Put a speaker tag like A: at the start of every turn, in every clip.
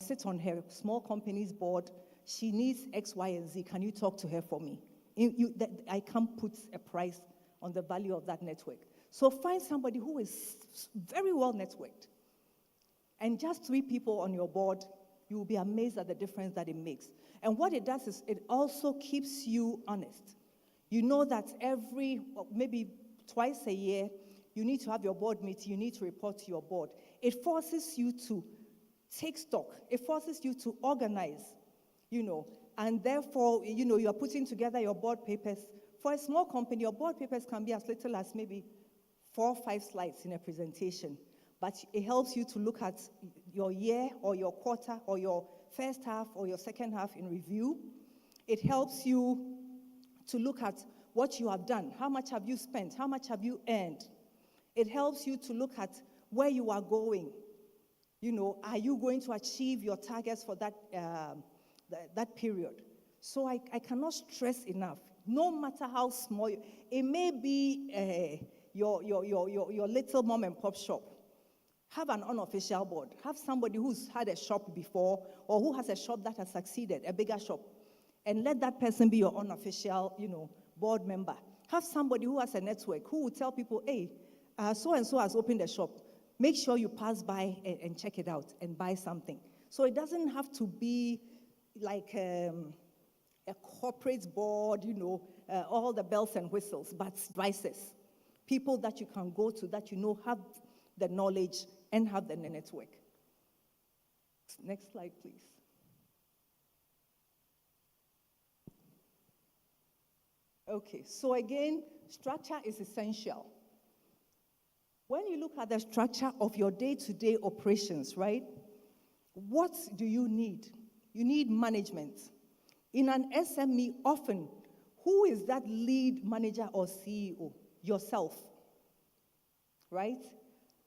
A: sit on her small company's board. She needs X, Y, and Z. Can you talk to her for me? I can't put a price on the value of that network. So find somebody who is very well networked. And just 3 people on your board, you will be amazed at the difference that it makes. And what it does is it also keeps you honest. You know that maybe twice a year, you need to have your board meeting, you need to report to your board. It forces you to take stock. It forces you to organize, and therefore, you are putting together your board papers. For a small company, your board papers can be as little as maybe 4 or 5 slides in a presentation. But it helps you to look at your year or your quarter or your first half or your second half in review. It helps you to look at what you have done. How much have you spent? How much have you earned? It helps you to look at where you are going. Are you going to achieve your targets for that period? So I cannot stress enough, no matter how small, it may be your little mom and pop shop. Have an unofficial board. Have somebody who's had a shop before or who has a shop that has succeeded, a bigger shop. And let that person be your unofficial, board member. Have somebody who has a network who will tell people, hey, so-and-so has opened a shop. Make sure you pass by and check it out and buy something. So it doesn't have to be like a corporate board, all the bells and whistles, but advisors, people that you can go to that have the knowledge and have the network. Next slide, please. Okay, so again, structure is essential. When you look at the structure of your day-to-day operations, right, what do you need? You need management. In an SME, often, who is that lead manager or CEO? Yourself, right?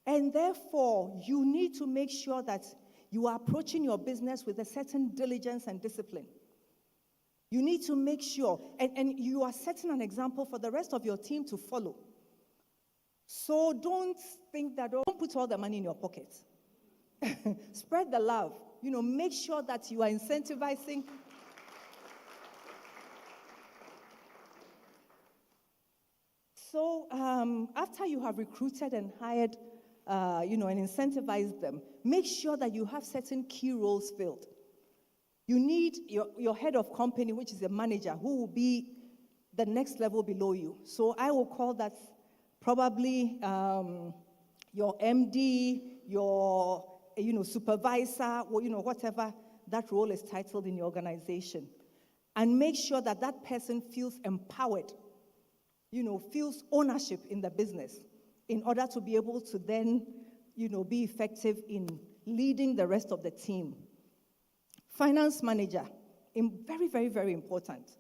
A: And therefore, you need to make sure that you are approaching your business with a certain diligence and discipline. You need to make sure, and you are setting an example for the rest of your team to follow. So don't put all the money in your pocket. Spread the love. Make sure that you are incentivizing. So after you have recruited and hired, and incentivized them, make sure that you have certain key roles filled. You need your head of company, which is a manager, who will be the next level below you. So I will call that probably your MD, your supervisor, or whatever that role is titled in your organization. And make sure that that person feels empowered, feels ownership in the business in order to be able to then, be effective in leading the rest of the team. Finance manager, very, very, very important.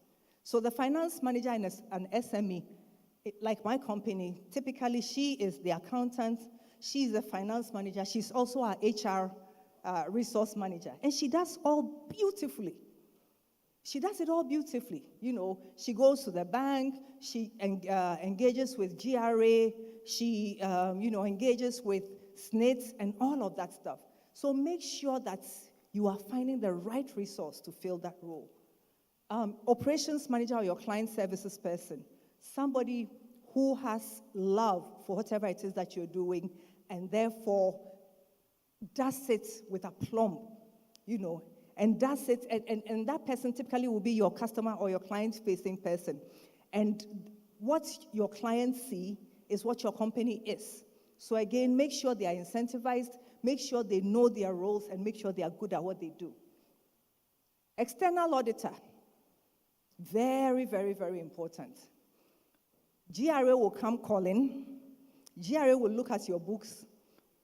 A: So the finance manager in an SME, like my company, typically she is the accountant, she's the finance manager, she's also our HR resource manager, and she does all beautifully. She does it all beautifully. She goes to the bank, she engages with GRA, she engages with SNITs and all of that stuff. So make sure that you are finding the right resource to fill that role. Operations manager or your client services person, somebody who has love for whatever it is that you're doing and therefore does it with aplomb, and does it, and that person typically will be your customer or your client-facing person. And what your clients see is what your company is. So again, make sure they are incentivized, make sure they know their roles, and make sure they are good at what they do. External auditor, very, very, very important. GRA will come calling. GRA will look at your books.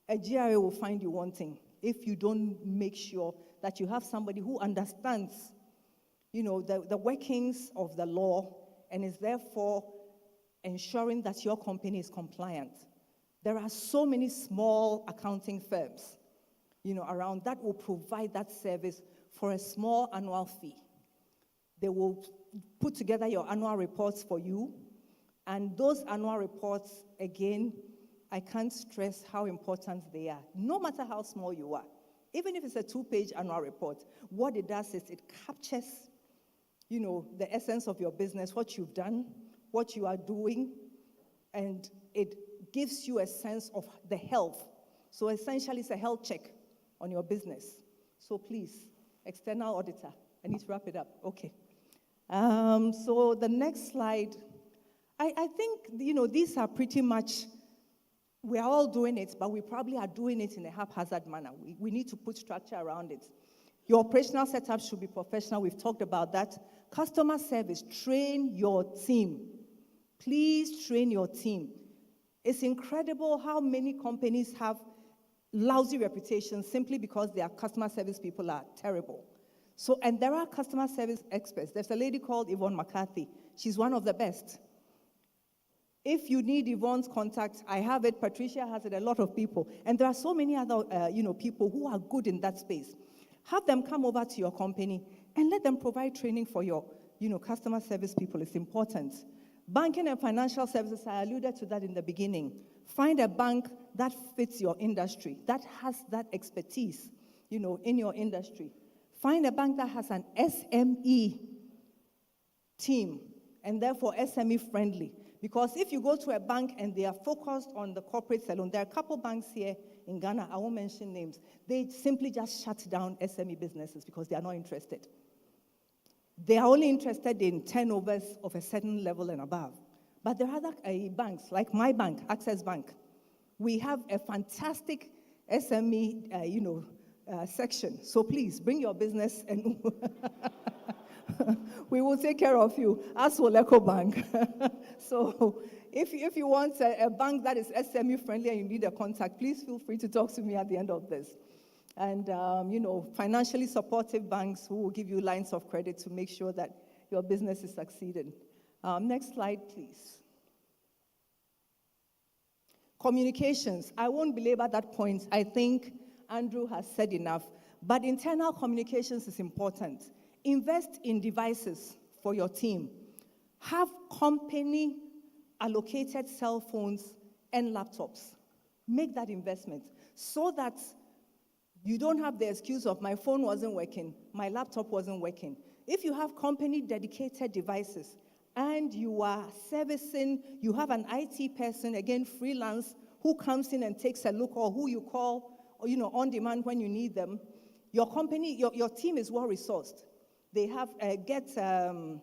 A: A GRA will find you wanting if you don't make sure that you have somebody who understands, the workings of the law and is therefore ensuring that your company is compliant. There are so many small accounting firms, around that will provide that service for a small annual fee. They will put together your annual reports for you, and those annual reports, again, I can't stress how important they are, no matter how small you are. Even if it's a 2-page annual report, what it does is it captures, the essence of your business, what you've done, what you are doing, and it gives you a sense of the health. So essentially, it's a health check on your business. So please, external auditor, I need to wrap it up. Okay. So the next slide, I think, these are pretty much, we are all doing it, but we probably are doing it in a haphazard manner. We need to put structure around it. Your operational setup should be professional. We've talked about that. Customer service, train your team. Please train your team. It's incredible how many companies have lousy reputations simply because their customer service people are terrible. So, and there are customer service experts. There's a lady called Yvonne McCarthy. She's one of the best. If you need Yvonne's contact, I have it. Patricia has it. A lot of people. And there are so many other, people who are good in that space. Have them come over to your company and let them provide training for your, customer service people. It's important. Banking and financial services, I alluded to that in the beginning. Find a bank that fits your industry, that has that expertise, in your industry. Find a bank that has an SME team and therefore SME friendly. Because if you go to a bank and they are focused on the corporate salon, there are a couple banks here in Ghana, I won't mention names, they simply just shut down SME businesses because they are not interested. They are only interested in turnovers of a certain level and above. But there are other banks, like my bank, Access Bank. We have a fantastic SME, section. So please, bring your business and we will take care of you, as will Eco Bank. So if you want a bank that is SME friendly and you need a contact, please feel free to talk to me at the end of this. And, financially supportive banks who will give you lines of credit to make sure that your business is succeeding. Next slide, please. Communications. I won't belabor that point. I think Andrew has said enough. But internal communications is important. Invest in devices for your team. Have company allocated cell phones and laptops. Make that investment so that you don't have the excuse of my phone wasn't working, my laptop wasn't working. If you have company dedicated devices and you are servicing, you have an IT person, again, freelance, who comes in and takes a look, or who you call, or, on demand when you need them, your company, your team is well resourced. They have, get Vodafone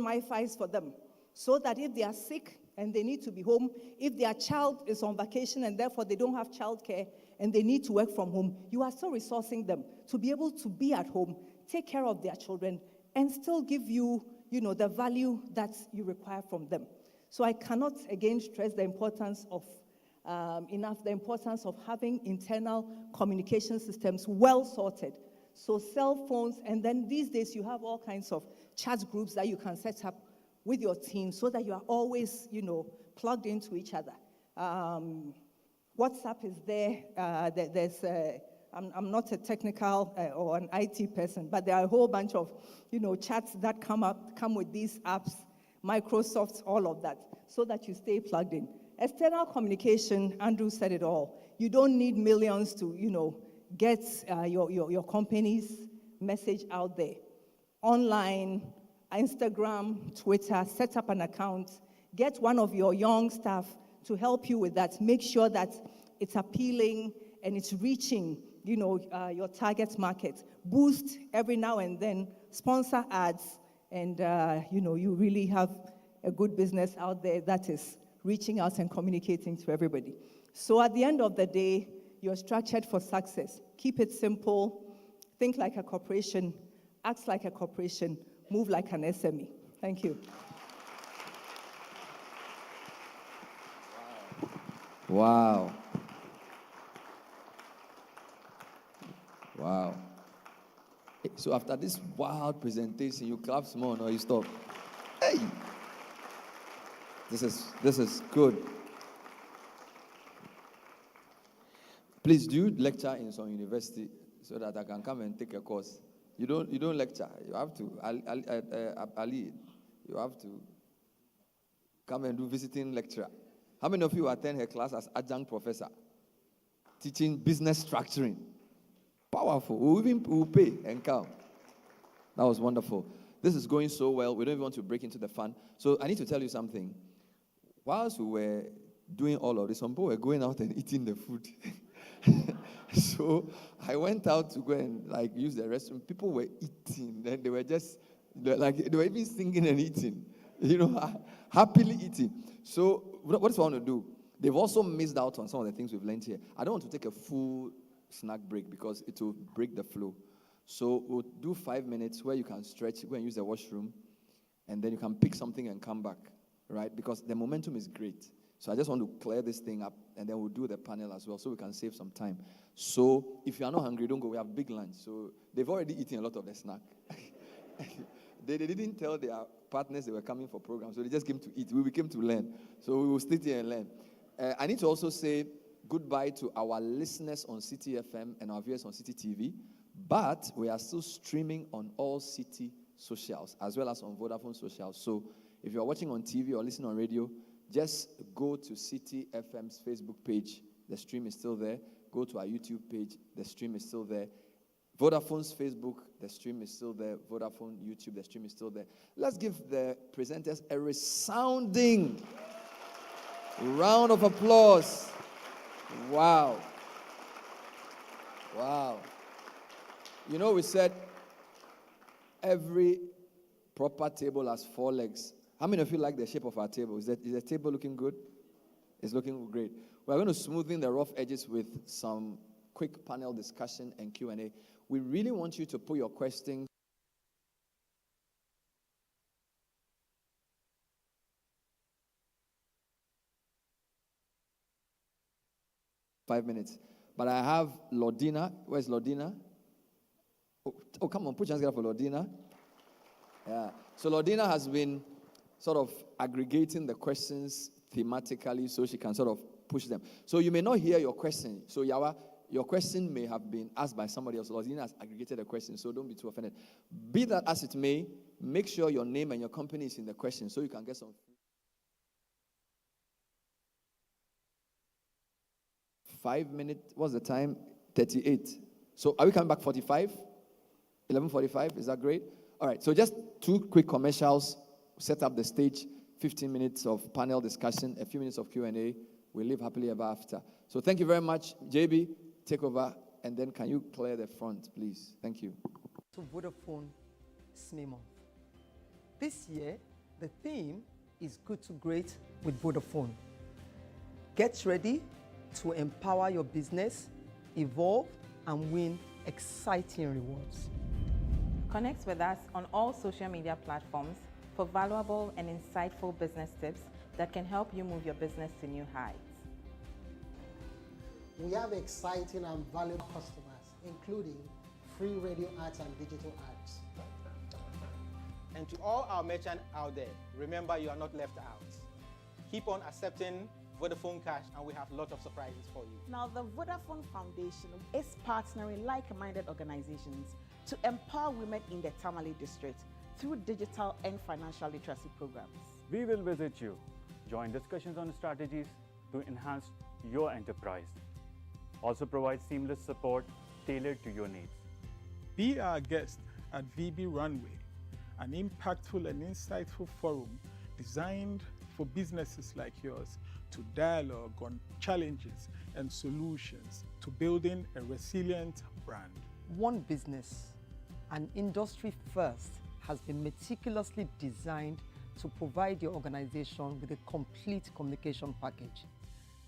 A: MiFis for them, so that if they are sick and they need to be home, if their child is on vacation and therefore they don't have childcare and they need to work from home, you are still resourcing them to be able to be at home, take care of their children, and still give you, the value that you require from them. So I cannot, again, stress the importance of the importance of having internal communication systems well sorted. So cell phones, and then these days you have all kinds of chat groups that you can set up with your team so that you are always, plugged into each other. WhatsApp is there. I'm not a technical or an IT person, but there are a whole bunch of, chats that come with these apps, Microsoft, all of that, so that you stay plugged in. External communication, Andrew said it all. You don't need millions to, get your company's message out there. Online, Instagram, Twitter, set up an account. Get one of your young staff to help you with that. Make sure that it's appealing and it's reaching, your target market. Boost every now and then, sponsor ads, and, you really have a good business out there that is reaching out and communicating to everybody. So at the end of the day, you're structured for success. Keep it simple. Think like a corporation. Act like a corporation. Move like an SME. Thank you.
B: Wow. Wow. So after this wild presentation, you clap small or you stop. Hey! This is good. Please do lecture in some university so that I can come and take a course. You don't lecture. You have to Ali. You have to come and do visiting lecturer. How many of you attend her class as adjunct professor, teaching business structuring? Powerful. We'll pay and come. That was wonderful. This is going so well. We don't even want to break into the fun. So I need to tell you something. Whilst we were doing all of this, some people were going out and eating the food. So I went out to go and use the restroom. People were eating, and they were they were even singing and eating, happily eating. So what do I want to do? They've also missed out on some of the things we've learned here. I don't want to take a full snack break because it will break the flow. So we'll do 5 minutes where you can stretch, go and use the washroom, and then you can pick something and come back, right? Because the momentum is great. So I just want to clear this thing up, and then we'll do the panel as well so we can save some time. So if you are not hungry, don't go. We have big lunch. So they've already eaten a lot of the snack. They didn't tell their partners they were coming for programs, so they just came to eat. We came to learn. So we will sit here and learn. I need to also say goodbye to our listeners on City FM and our viewers on City TV. But we are still streaming on all City socials, as well as on Vodafone socials. So if you're watching on TV or listening on radio, just go to City FM's Facebook page. The stream is still there. Go to our YouTube page. The stream is still there. Vodafone's Facebook, the stream is still there. Vodafone YouTube, the stream is still there. Let's give the presenters a resounding round of applause. Wow. Wow. We said every proper table has 4 legs. How many of you like the shape of our table? Is the table looking good? It's looking great. We're going to smoothen the rough edges with some quick panel discussion and Q&A. We really want you to put your questions. Five minutes. But I have Lordina. Where's Lordina? Oh, come on, put your hands together for Lordina. Yeah. So Lordina has been sort of aggregating the questions thematically so she can sort of push them. So you may not hear your question. So Yawa, your question may have been asked by somebody else. Lordina has aggregated the question, so don't be too offended. Be that as it may, make sure your name and your company is in the question so you can get some. 5 minutes. What's the time? 38. So are we coming back 45? 11:45, is that great? All right, so just 2 quick commercials, set up the stage, 15 minutes of panel discussion, a few minutes of Q&A. We'll live happily ever after. So thank you very much. JB, take over, and then can you clear the front, please? Thank you.
C: To Vodafone SME Month. This year, the theme is Good to Great with Vodafone. Get ready to empower your business, evolve, and win exciting rewards.
D: Connect with us on all social media platforms for valuable and insightful business tips that can help you move your business to new heights.
E: We have exciting and valuable customers, including free radio ads and digital ads.
F: And to all our merchants out there, remember you are not left out. Keep on accepting Vodafone Cash, and we have lots of surprises for you.
G: Now, the Vodafone Foundation is partnering like-minded organizations to empower women in the Tamale district through digital and financial literacy programs.
H: We will visit you, join discussions on strategies to enhance your enterprise. Also provide seamless support tailored to your needs.
I: Be our guest at VB Runway, an impactful and insightful forum designed for businesses like yours to dialogue on challenges and solutions to building a resilient brand.
C: One business, an industry first, has been meticulously designed to provide your organization with a complete communication package.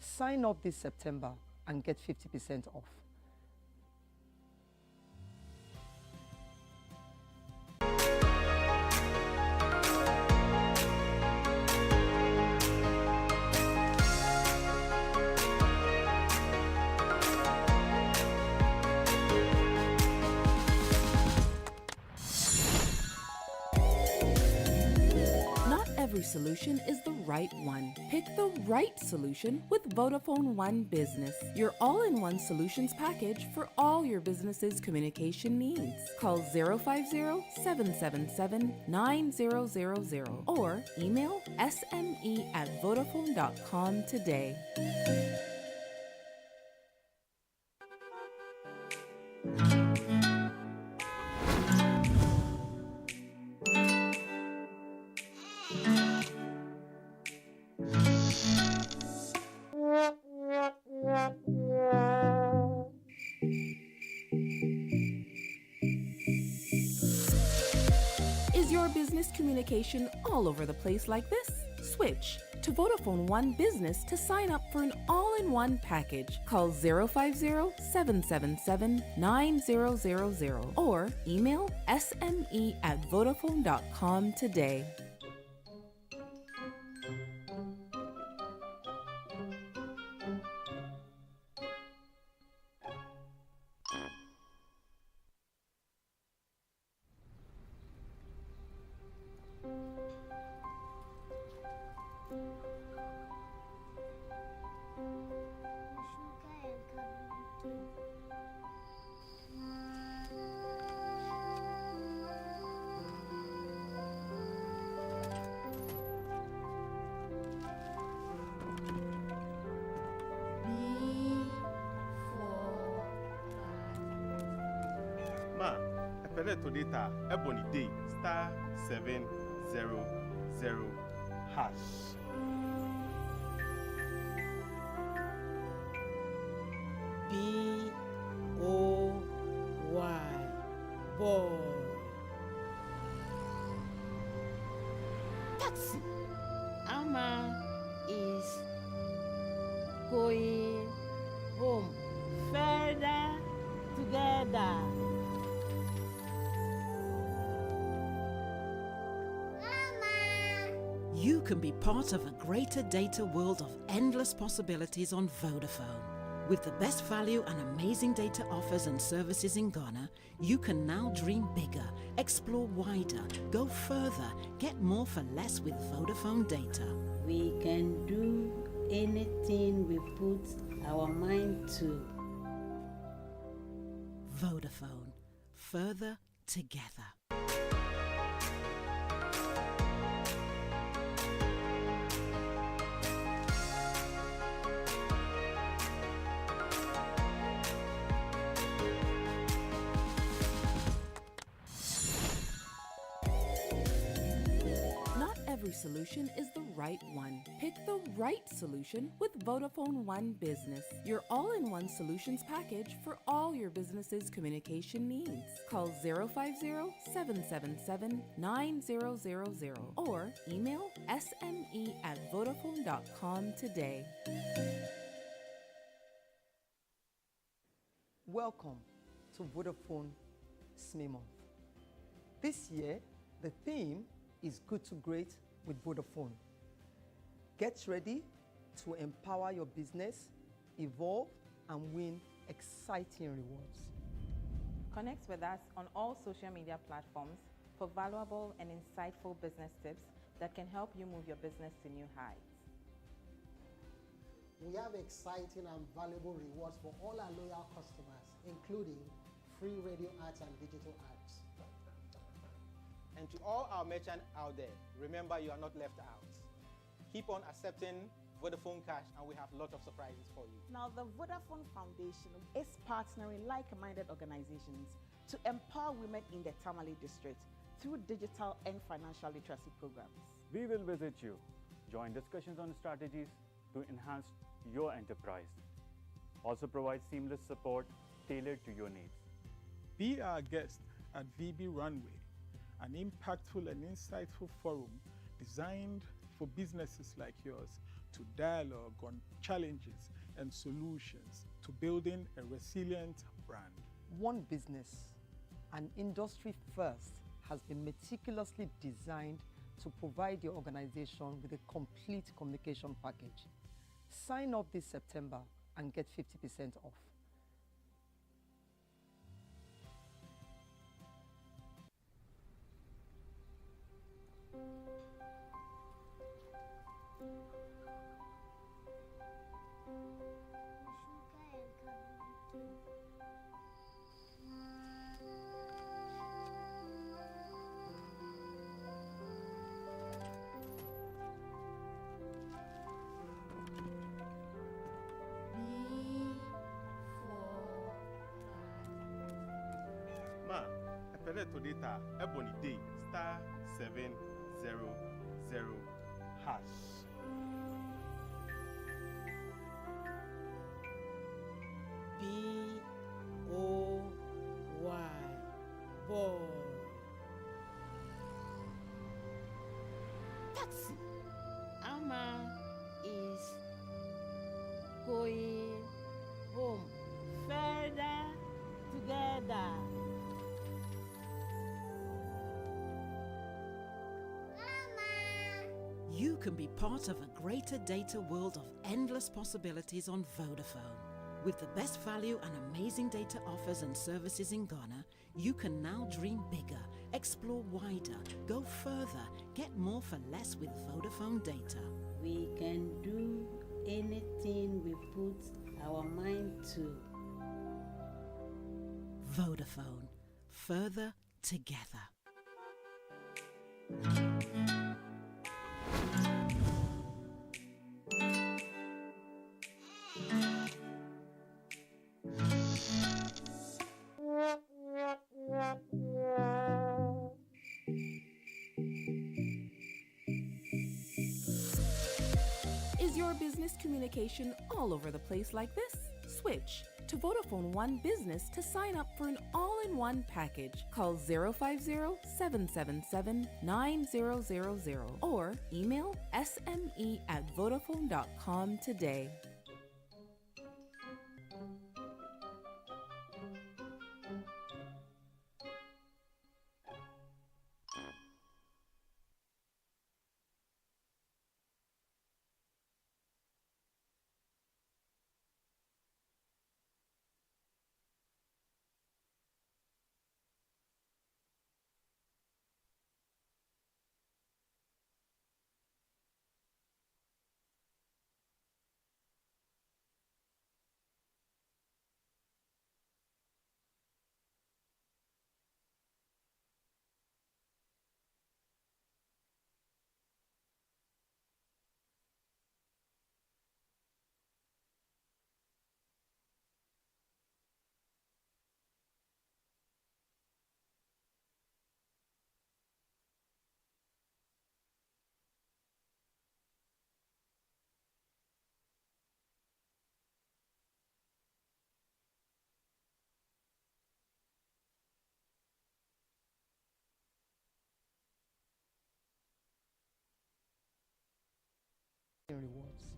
C: Sign up this September and get 50% off.
J: Every solution is the right one. Pick the right solution with Vodafone One Business, your all-in-one solutions package for all your business's communication needs. Call 050-777-9000 or email sme@vodafone.com today. Is your business communication all over the place like this? Switch to Vodafone One Business to sign up for an all-in-one package. Call 050-777-9000 or email sme@vodafone.com today.
K: Ma, appelle to data, ebony day, *700#
L: B-O-Y, boy.
G: Taxi. Amma is going home. Further together.
M: You can be part of a greater data world of endless possibilities on Vodafone. With the best value and amazing data offers and services in Ghana, you can now dream bigger, explore wider, go further, get more for less with Vodafone data.
L: We can do anything we put our mind to.
M: Vodafone. Further together.
J: Not every solution is the right one. Pick the right solution with Vodafone One Business, your all-in-one solutions package for all your business's communication needs. Call 050-777-9000 or email sme@vodafone.com today.
C: Welcome to Vodafone SME Month. This year, the theme is Good to Great with Vodafone. Get ready to empower your business, evolve, and win exciting rewards.
D: Connect with us on all social media platforms for valuable and insightful business tips that can help you move your business to new heights.
E: We have exciting and valuable rewards for all our loyal customers, including free radio ads and digital ads.
F: And to all our merchants out there, remember you are not left out. Keep on accepting Vodafone Cash and we have lots of surprises for you.
G: Now, the Vodafone Foundation is partnering like-minded organizations to empower women in the Tamale district through digital and financial literacy programs.
H: We will visit you. Join discussions on strategies to enhance your enterprise. Also provide seamless support tailored to your needs.
I: Be our guest at VB Runway, an impactful and insightful forum designed for businesses like yours to dialogue on challenges and solutions to building a resilient brand.
C: One Business, an industry first, has been meticulously designed to provide your organization with a complete communication package. Sign up this September and get 50% off.
K: Epele to data, ebony day, *700#.
L: BOY, boy. Taxi. Ama is going home. Further together.
M: You can be part of a greater data world of endless possibilities on Vodafone. With the best value and amazing data offers and services in Ghana, you can now dream bigger, explore wider, go further, get more for less with Vodafone data.
L: We can do anything we put our mind to.
M: Vodafone. Further together.
J: Is your business communication all over the place like this? Switch to Vodafone One Business to sign up for an all-in-one package. Call 050-777-9000 or email sme@vodafone.com today.
C: Rewards.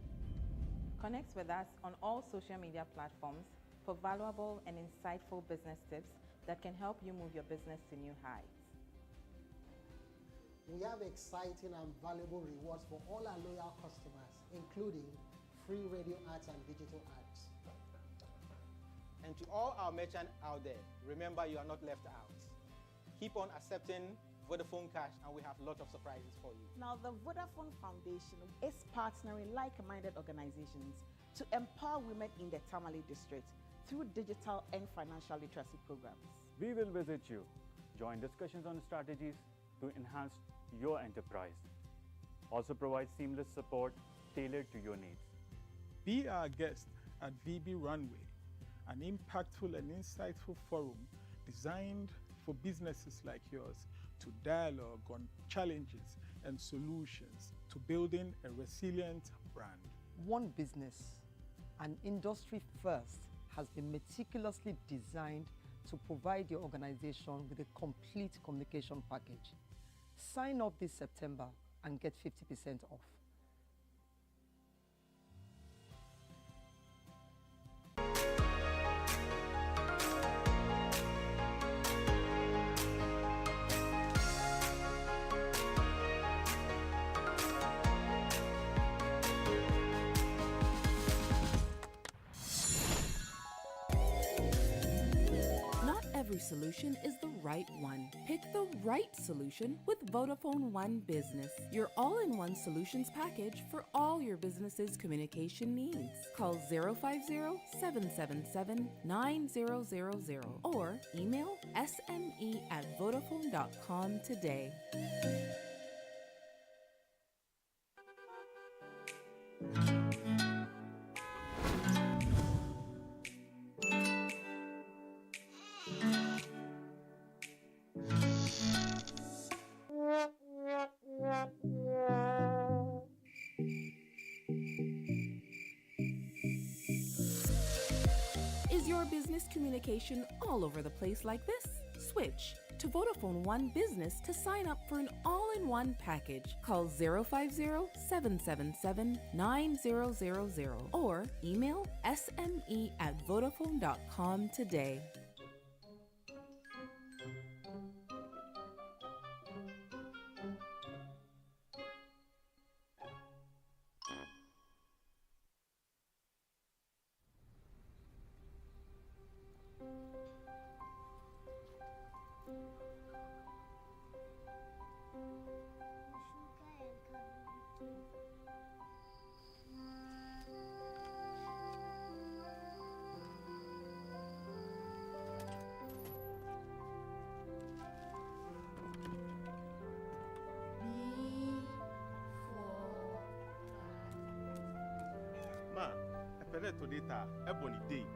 D: Connect with us on all social media platforms for valuable and insightful business tips that can help you move your business to new heights.
E: We have exciting and valuable rewards for all our loyal customers, including free radio ads and digital ads.
F: And to all our merchants out there, remember you are not left out. Keep on accepting Vodafone Cash, and we have lots of surprises for you.
G: Now, the Vodafone Foundation is partnering like-minded organizations to empower women in the Tamale district through digital and financial literacy programs.
H: We will visit you, join discussions on strategies to enhance your enterprise. Also provide seamless support tailored to your needs.
I: Be our guest at VB Runway, an impactful and insightful forum designed for businesses like yours to dialogue on challenges and solutions to building a resilient brand.
C: One Business, an industry first, has been meticulously designed to provide your organization with a complete communication package. Sign up this September and get 50% off.
J: Every solution is the right one. Pick the right solution with Vodafone One Business, your all-in-one solutions package for all your business's communication needs. Call 050-777-9000 or email sme@vodafone.com today. communication all over the place like this? Switch to Vodafone One Business to sign up for an all-in-one package. Call 050-777-9000 or email sme@vodafone.com today.
K: Ma, epele to data, ebony day,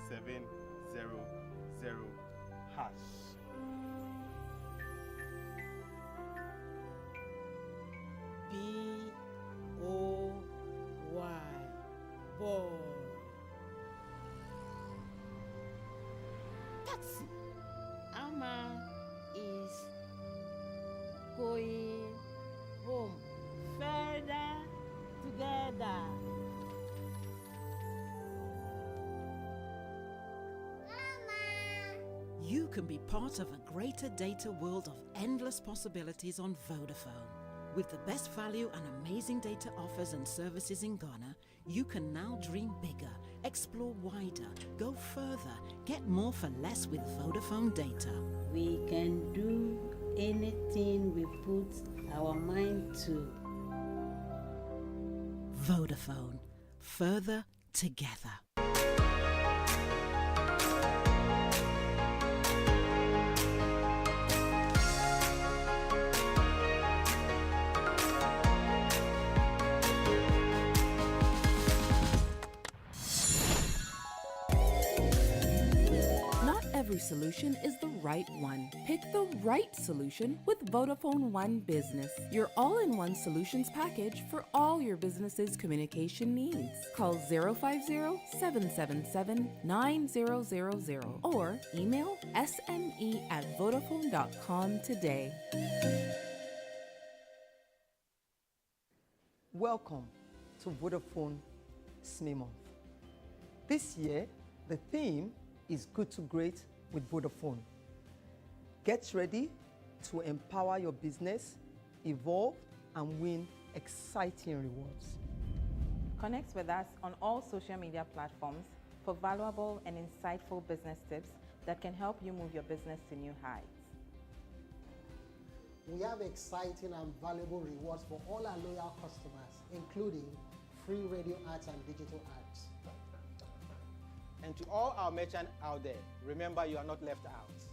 K: *700#.
L: B-O-Y, boy. Taxi. Ama is going home. Further together.
M: You can be part of a greater data world of endless possibilities on Vodafone. With the best value and amazing data offers and services in Ghana, you can now dream bigger, explore wider, go further, get more for less with Vodafone data.
L: We can do anything we put our mind to.
M: Vodafone. Further together.
J: Every solution is the right one. Pick the right solution with Vodafone One Business, your all-in-one solutions package for all your business's communication needs. Call 050-777-9000 or email sme@vodafone.com today.
C: Welcome to Vodafone SME Month. This year, the theme is Good to Great with Vodafone. Get ready to empower your business, evolve, and win exciting rewards.
D: Connect with us on all social media platforms for valuable and insightful business tips that can help you move your business to new heights.
E: We have exciting and valuable rewards for all our loyal customers, including free radio ads and digital ads.
F: And to all our merchants out there, remember you are not left out.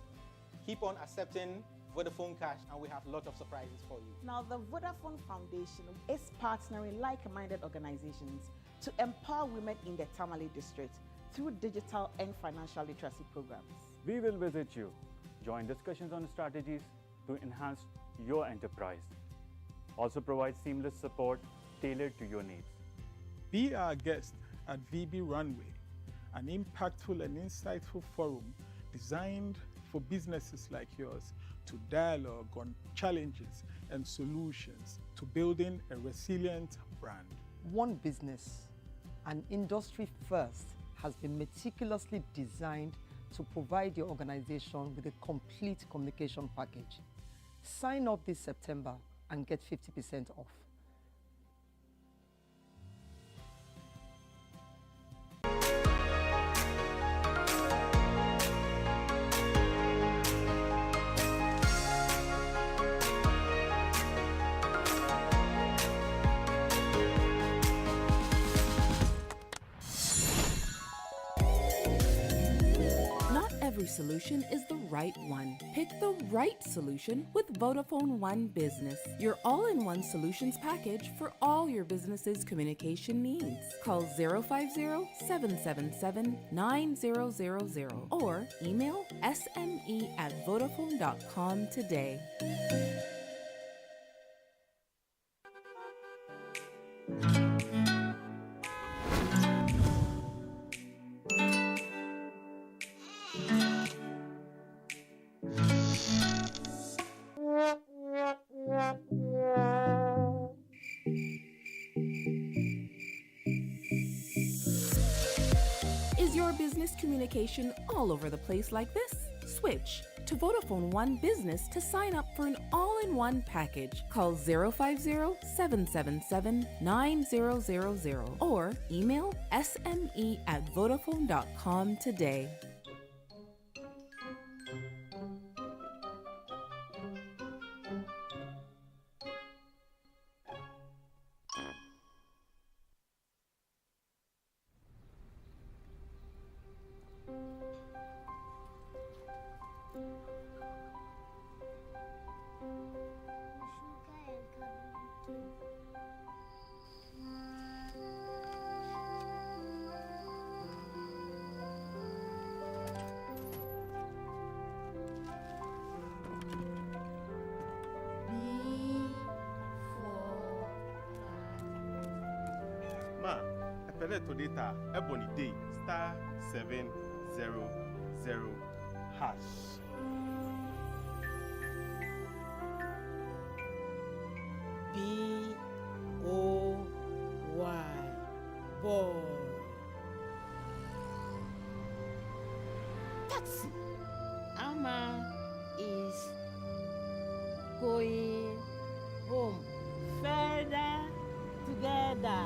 F: Keep on accepting Vodafone Cash and we have lots of surprises for you.
G: Now, the Vodafone Foundation is partnering like-minded organizations to empower women in the Tamale district through digital and financial literacy programs.
H: We will visit you. Join discussions on strategies to enhance your enterprise. Also provide seamless support tailored to your needs.
I: Be our guest at VB Runway, an impactful and insightful forum designed for businesses like yours to dialogue on challenges and solutions to building a resilient brand.
C: One Business, an industry first, has been meticulously designed to provide your organization with a complete communication package. Sign up this September and get 50% off.
J: Every solution is the right one. Pick the right solution with Vodafone One Business, your all-in-one solutions package for all your business's communication needs. Call 050-777-9000 or email sme@vodafone.com today. communication all over the place like this? Switch to Vodafone One Business to sign up for an all-in-one package. Call 050-777-9000 or email sme@vodafone.com today.
K: Ma, epele to data, ebony day, *700#.
L: B-O-Y, boy. Taxi. Ama is going home. Further together.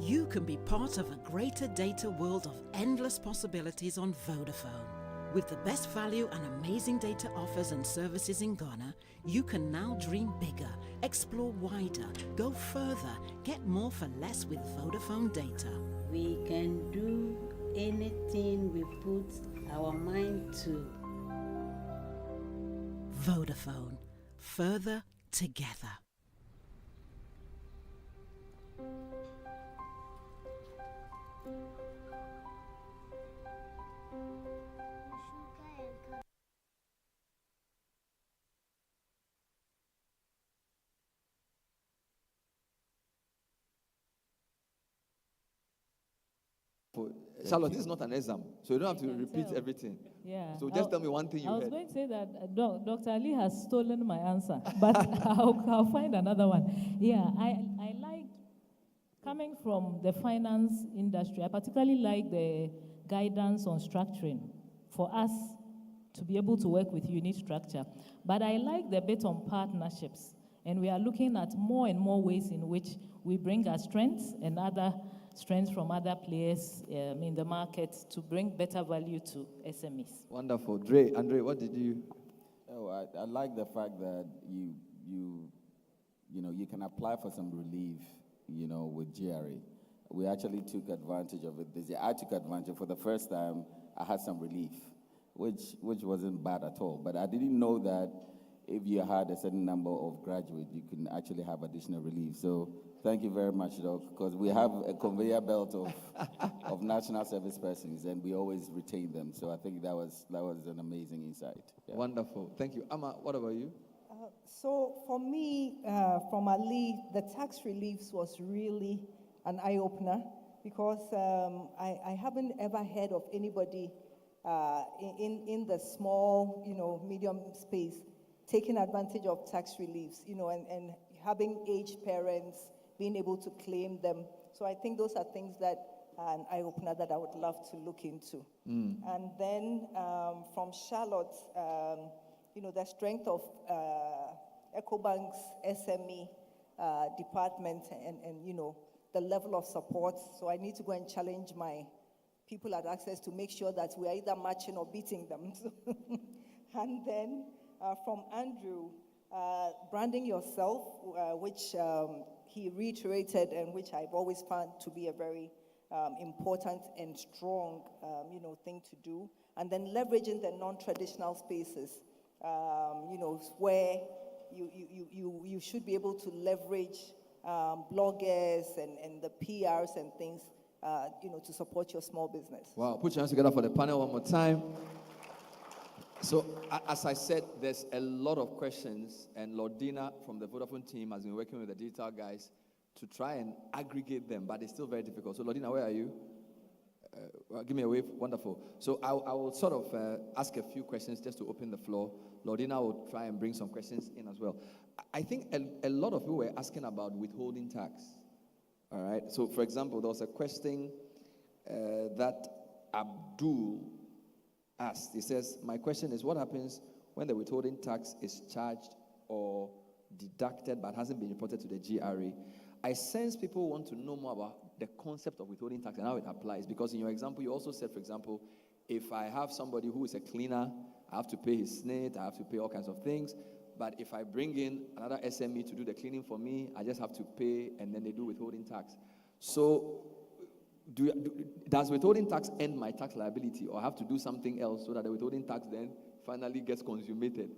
M: You can be part of a greater data world of endless possibilities on Vodafone. With the best value and amazing data offers and services in Ghana, you can now dream bigger, explore wider, go further, get more for less with Vodafone data.
L: We can do anything we put our mind to.
M: Vodafone, further together.
B: Charlotte, this is not an exam, so you don't have to repeat everything.
N: Yeah.
B: So just tell me one thing you
N: I was
B: heard.
N: going to say that Dr. Ali has stolen my answer, but I'll find another one. Yeah, I liked coming from the finance industry. I particularly like the guidance on structuring. For us to be able to work with, you need structure. But I like the bit on partnerships, and we are looking at more and more ways in which we bring our strengths and other strengths from other players in the market to bring better value to SMEs.
B: Wonderful. Andre, what did you?
O: Oh, I like the fact that you can apply for some relief, with GRA. We actually took advantage of it this year. I took advantage. For the first time, I had some relief, which wasn't bad at all. But I didn't know that if you had a certain number of graduates, you can actually have additional relief. So thank you very much, Doc, because we have a conveyor belt of national service persons, and we always retain them. So I think that was an amazing insight. Yeah.
B: Wonderful. Thank you. Amma, what about you?
A: So for me, from Ali, the tax reliefs was really an eye-opener because I haven't ever heard of anybody in the small, medium space taking advantage of tax reliefs, and having aged parents, being able to claim them. So I think those are things that are an eye-opener that I would love to look into. And then from Charlotte, the strength of EcoBank's SME department and the level of support. So I need to go and challenge my people at Access to make sure that we are either matching or beating them. And then from Andrew, branding yourself, which he reiterated and which I've always found to be a very important and strong, thing to do. And then leveraging the non-traditional spaces, where you should be able to leverage bloggers and the PRs and things, to support your small business.
B: Wow, put your hands together for the panel one more time. So, as I said, there's a lot of questions, and Lordina from the Vodafone team has been working with the digital guys to try and aggregate them, but it's still very difficult. So, Lordina, where are you? Give me a wave. Wonderful. So I will sort of ask a few questions just to open the floor. Lordina will try and bring some questions in as well. I think a lot of you were asking about withholding tax. All right. So, for example, there was a question that Abdul asked. He says, my question is, what happens when the withholding tax is charged or deducted but hasn't been reported to the GRA? I sense people want to know more about the concept of withholding tax and how it applies, because in your example, you also said, for example, if I have somebody who is a cleaner, I have to pay his SNIT, I have to pay all kinds of things. But if I bring in another SME to do the cleaning for me, I just have to pay, and then they do withholding tax. So does withholding tax end my tax liability, or I have to do something else so that the withholding tax then finally gets consummated?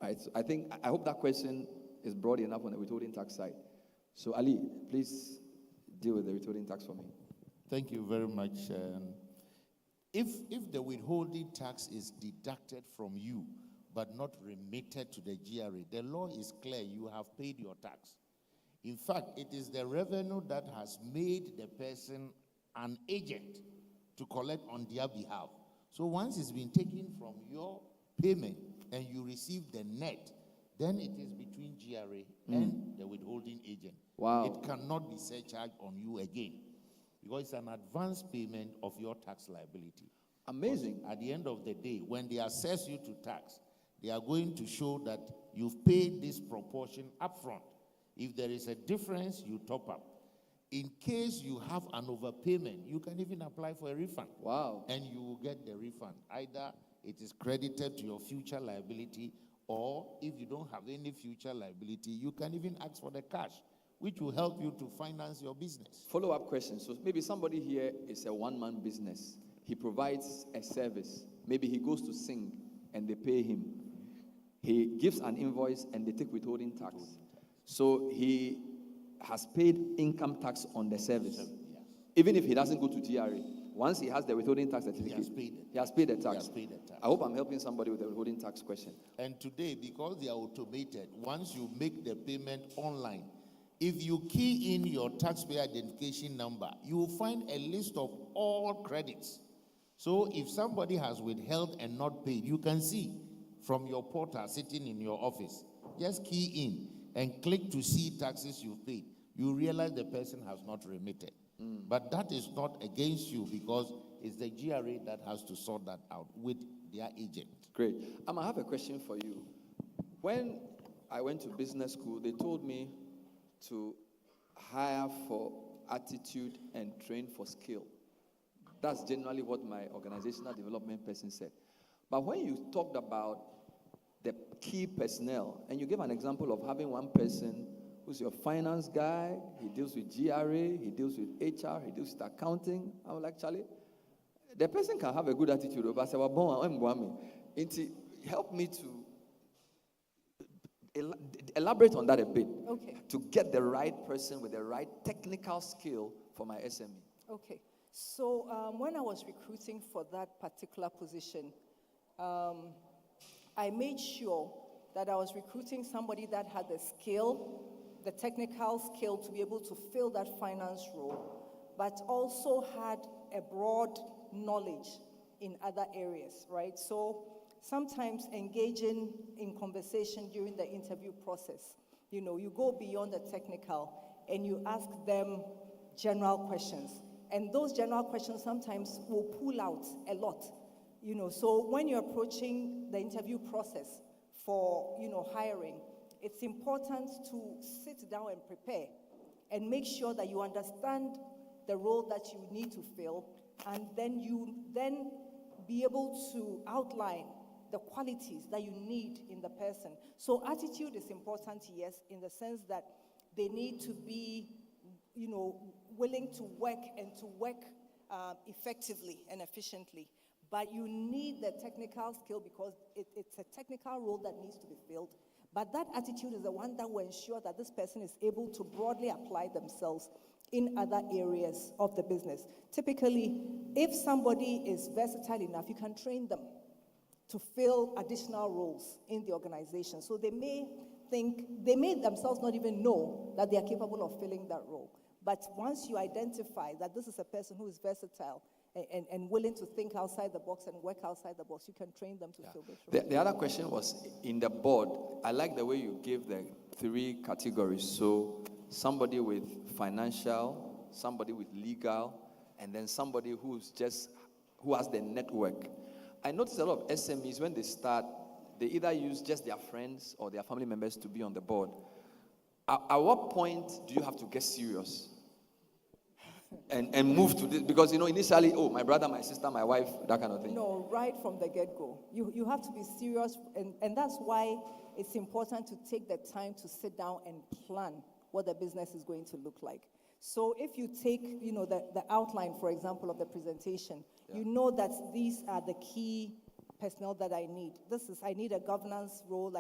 B: Right, so I hope that question is broad enough on the withholding tax side. So Ali, please deal with the withholding tax for me.
P: Thank you very much. If the withholding tax is deducted from you but not remitted to the GRA, the law is clear. You have paid your tax. In fact, it is the revenue that has made the person an agent to collect on their behalf. So once it's been taken from your payment and you receive the net, then it is between GRA and the withholding agent.
B: Wow.
P: It cannot be surcharged on you again, because it's an advance payment of your tax liability.
B: Amazing.
P: Because at the end of the day, when they assess you to tax, they are going to show that you've paid this proportion upfront. If there is a difference, you top up. In case you have an overpayment, you can even apply for a refund.
B: Wow.
P: And you will get the refund. Either it is credited to your future liability, or if you don't have any future liability, you can even ask for the cash, which will help you to finance your business.
B: Follow-up question. So maybe somebody here is a one-man business. He provides a service. Maybe he goes to sing and they pay him. He gives an invoice and they take withholding tax. So he has paid income tax on the service.
P: Yes.
B: Even if he doesn't go to GRA. Once he has the withholding tax certificate, he has paid the tax. I hope I'm helping somebody with the withholding tax question.
P: And today, because they are automated, once you make the payment online, if you key in your taxpayer identification number, you will find a list of all credits. So if somebody has withheld and not paid, you can see from your portal sitting in your office. Just key in and click to see taxes you've paid. You realize the person has not remitted. But that is not against you, because it's the GRA that has to sort that out with their agent.
B: Great. I have a question for you. When I went to business school, they told me to hire for attitude and train for skill. That's generally what my organizational development person said. But when you talked about the key personnel, and you gave an example of having one person who's your finance guy, he deals with GRA, he deals with HR, he deals with accounting. I'm like, Charlie, the person can have a good attitude, but I said, help me to elaborate on that a bit.
A: Okay.
B: To get the right person with the right technical skill for my SME.
A: Okay. So when I was recruiting for that particular position, I made sure that I was recruiting somebody that had the skill, the technical skill to be able to fill that finance role, but also had a broad knowledge in other areas, right? So sometimes engaging in conversation during the interview process, you go beyond the technical and you ask them general questions. And those general questions sometimes will pull out a lot, So when you're approaching the interview process for, hiring, it's important to sit down and prepare and make sure that you understand the role that you need to fill, and then you be able to outline the qualities that you need in the person. So attitude is important, yes, in the sense that they need to be, willing to work and to work effectively and efficiently. But you need the technical skill, because it's a technical role that needs to be filled. But that attitude is the one that will ensure that this person is able to broadly apply themselves in other areas of the business. Typically, if somebody is versatile enough, you can train them to fill additional roles in the organization. So they may themselves not even know that they are capable of filling that role. But once you identify that this is a person who is versatile and willing to think outside the box and work outside the box, you can train them to fill this role.
B: The other question was in the board. I like the way you gave the 3 categories. So somebody with financial, somebody with legal, and then somebody who has the network. I notice a lot of SMEs, when they start, they either use just their friends or their family members to be on the board. At what point do you have to get serious and move to this? Because, initially, my brother, my sister, my wife, that kind of thing.
A: No, right from the get-go. You have to be serious, and that's why it's important to take the time to sit down and plan what the business is going to look like. So if you take, the outline, for example, of the presentation, you know that these are the key personnel that I need. I need a governance role,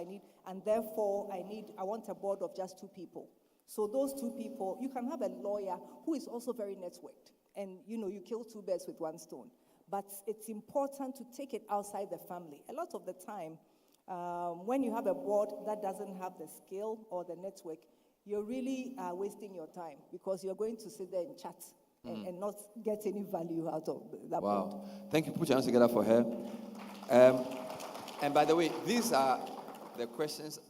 A: and therefore I want a board of just 2 people. So those 2 people, you can have a lawyer who is also very networked, and you kill 2 birds with 1 stone. But it's important to take it outside the family. A lot of the time, when you have a board that doesn't have the skill or the network, you're really wasting your time, because you're going to sit there and chat and not get any value out of that board.
B: Wow. Thank you. Put your hands together for her. And by the way, these are the questions.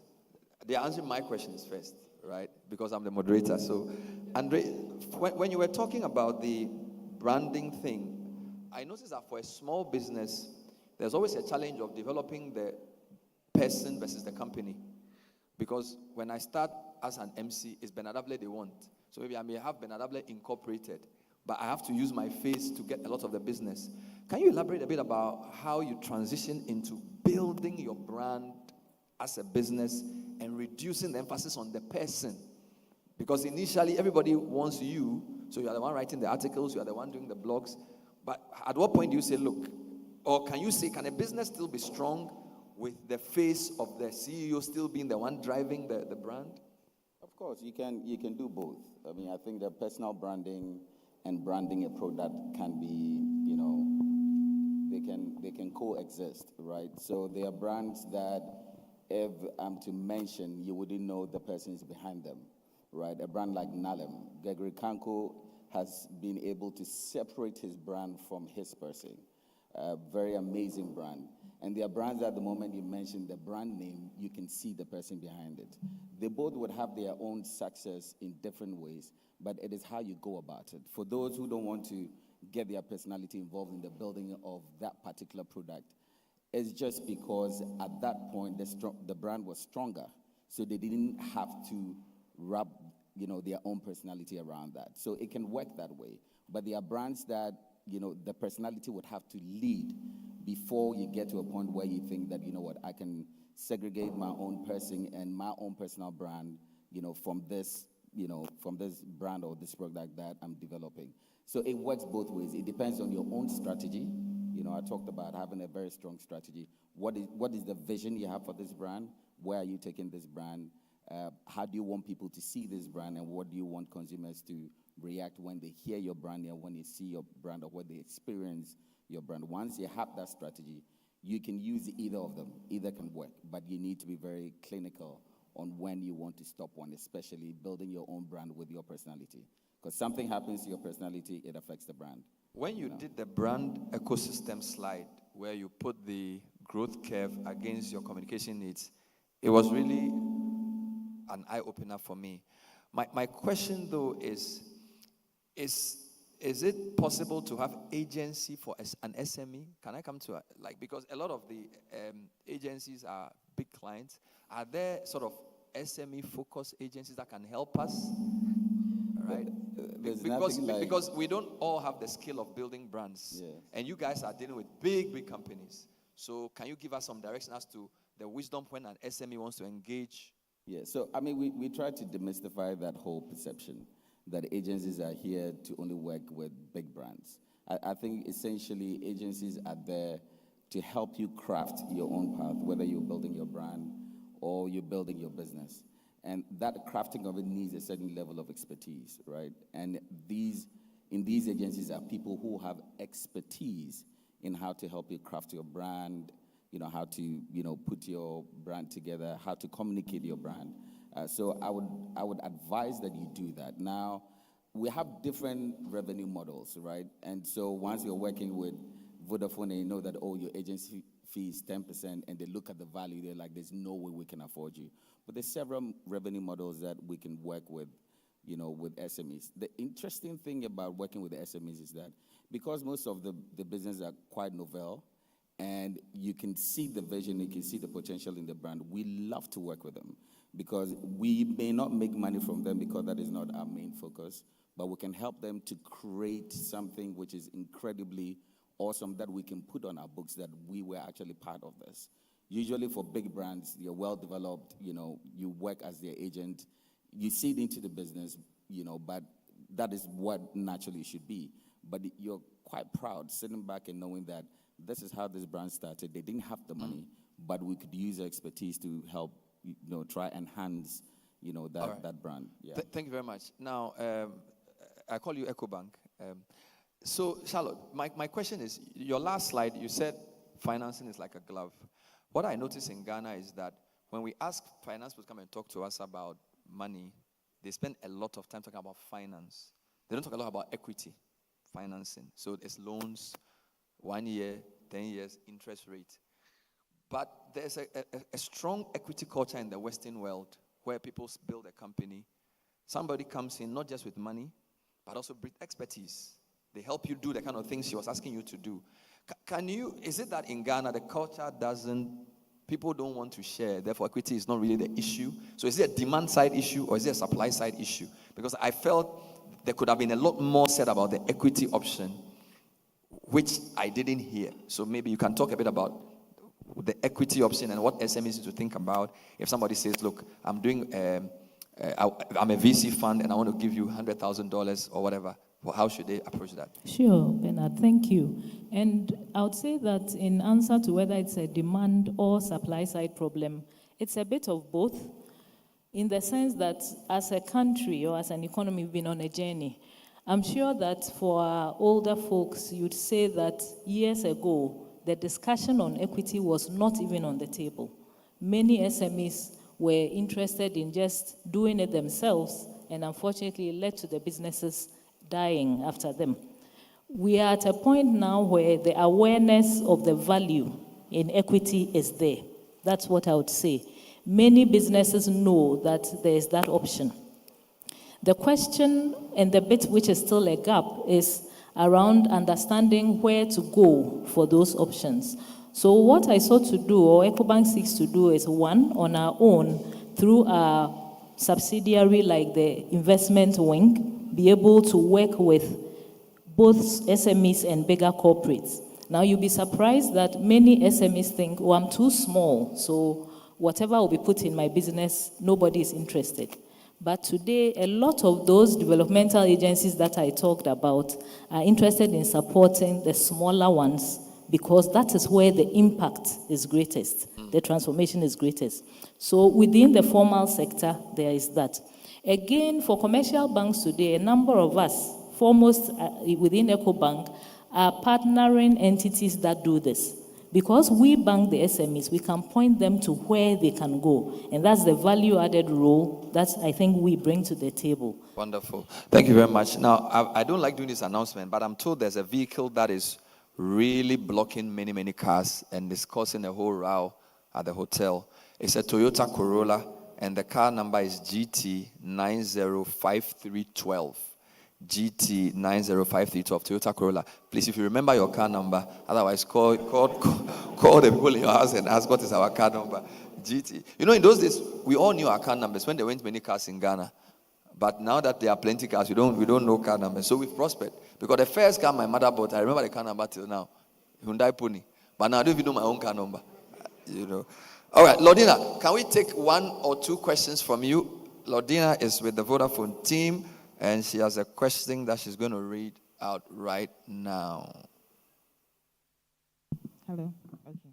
B: They're answering my questions first, right? Because I'm the moderator. So, Andre, when you were talking about the branding thing, I noticed that for a small business, there's always a challenge of developing the person versus the company. Because when I start as an MC, it's Benadable they want. So maybe I may have Benadable Incorporated, but I have to use my face to get a lot of the business. Can you elaborate a bit about how you transition into building your brand as a business and reducing the emphasis on the person? Because initially, everybody wants you, so you are the one writing the articles, you are the one doing the blogs. But at what point do you say, look, or can you say, can a business still be strong with the face of the CEO still being the one driving the brand?
O: Of course, you can do both. I mean, I think that personal branding and branding a product can be, they can coexist, right? So there are brands that, if I'm to mention, you wouldn't know the person is behind them, right? A brand like Nalem, Gregory Kanko has been able to separate his brand from his person. Very amazing brand. And there are brands at the moment you mentioned the brand name, you can see the person behind it. They both would have their own success in different ways, but it is how you go about it. For those who don't want to get their personality involved in the building of that particular product, it's just because at that point the brand was stronger, so they didn't have to wrap their own personality around that. So it can work that way. But there are brands that the personality would have to lead before you get to a point where you think that, I can segregate my own person and my own personal brand, from this brand or this product that I'm developing. So it works both ways. It depends on your own strategy. I talked about having a very strong strategy. What is the vision you have for this brand? Where are you taking this brand? How do you want people to see this brand, and what do you want consumers to react when they hear your brand and when they see your brand, or when they experience your brand? Once you have that strategy, you can use either of them. Either can work, but you need to be very clinical on when you want to stop one, especially building your own brand with your personality. Because something happens to your personality, it affects the brand.
B: When you did the brand ecosystem slide, where you put the growth curve against your communication needs, it was really an eye-opener for me. My question, though, is it possible to have agency for an SME? Can I come to because a lot of the agencies are big clients. Are there sort of SME-focused agencies that can help us? Right? Because we don't all have the skill of building brands. Yes. And you guys are dealing with big companies. So can you give us some direction as to the wisdom when an SME wants to engage?
O: Yeah, so I mean, we try to demystify that whole perception that agencies are here to only work with big brands. I think essentially agencies are there to help you craft your own path, whether you're building your brand or you're building your business. And that crafting of it needs a certain level of expertise, right? And in these agencies are people who have expertise in how to help you craft your brand, how to, put your brand together, how to communicate your brand. So I would advise that you do that. Now, we have different revenue models, right? And so once you're working with Vodafone and you know that, oh, your agency fee is 10%, and they look at the value, they're like, there's no way we can afford you. But there's several revenue models that we can work with, with SMEs. The interesting thing about working with the SMEs is that because most of the businesses are quite novel, and you can see the vision, you can see the potential in the brand, we love to work with them because we may not make money from them because that is not our main focus, but we can help them to create something which is incredibly awesome that we can put on our books that we were actually part of this. Usually for big brands, you're well-developed, you work as their agent, you seed into the business, but that is what naturally should be. But you're quite proud sitting back and knowing that this is how this brand started. They didn't have the money, but we could use our expertise to help, try and enhance, that brand. Yeah.
B: Thank you very much. Now, I call you EcoBank. So, Charlotte, my question is, your last slide, you said financing is like a glove. What I notice in Ghana is that when we ask finance people to come and talk to us about money, they spend a lot of time talking about finance. They don't talk a lot about equity financing. So it's loans, 1 year, 10 years, interest rate. But there's a strong equity culture in the Western world where people build a company. Somebody comes in not just with money, but also with expertise. They help you do the kind of things she was asking you to do. Is it that in Ghana the culture people don't want to share, therefore equity is not really the issue? So is it a demand side issue or is it a supply side issue? Because I felt there could have been a lot more said about the equity option, which I didn't hear. So maybe you can talk a bit about the equity option and what SMEs need to think about. If somebody says, look, I'm doing, I'm a VC fund and I want to give you $100,000 or whatever, well, how should they approach that?
N: Sure, Bernard, thank you. And I would say that in answer to whether it's a demand or supply side problem, it's a bit of both, in the sense that as a country or as an economy, we've been on a journey. I'm sure that for our older folks, you'd say that years ago, the discussion on equity was not even on the table. Many SMEs were interested in just doing it themselves, and unfortunately, it led to the businesses dying after them. We are at a point now where the awareness of the value in equity is there. That's what I would say. Many businesses know that there is that option. The question and the bit which is still a gap is around understanding where to go for those options. So what I sought to do, or EcoBank seeks to do, is one, on our own, through our subsidiary like the investment wing, be able to work with both SMEs and bigger corporates. Now, you'll be surprised that many SMEs think, oh, I'm too small, so whatever will be put in my business, nobody is interested. But today, a lot of those developmental agencies that I talked about are interested in supporting the smaller ones because that is where the impact is greatest, the transformation is greatest. So within the formal sector, there is that. Again, for commercial banks today, a number of us, foremost within EcoBank, are partnering entities that do this. Because we bank the SMEs, we can point them to where they can go. And that's the value-added role that I think we bring to the table.
B: Wonderful. Thank you very much. Now, I don't like doing this announcement, but I'm told there's a vehicle that is really blocking many, many cars and is causing a whole row at the hotel. It's a Toyota Corolla, and the car number is GT905312. GT905312, Toyota Corolla. Please, if you remember your car number, otherwise call the people in your house and ask what is our car number. GT. You know, in those days, we all knew our car numbers when there weren't many cars in Ghana. But now that there are plenty cars, we don't know car numbers. So we've prospered. Because the first car my mother bought, I remember the car number till now. Hyundai Pony. But now I don't even know my own car number. You know. All right, Lordina, can we take one or two questions from you? Lordina is with the Vodafone team, and she has a question that she's going to read out right now.
Q: Hello. Okay.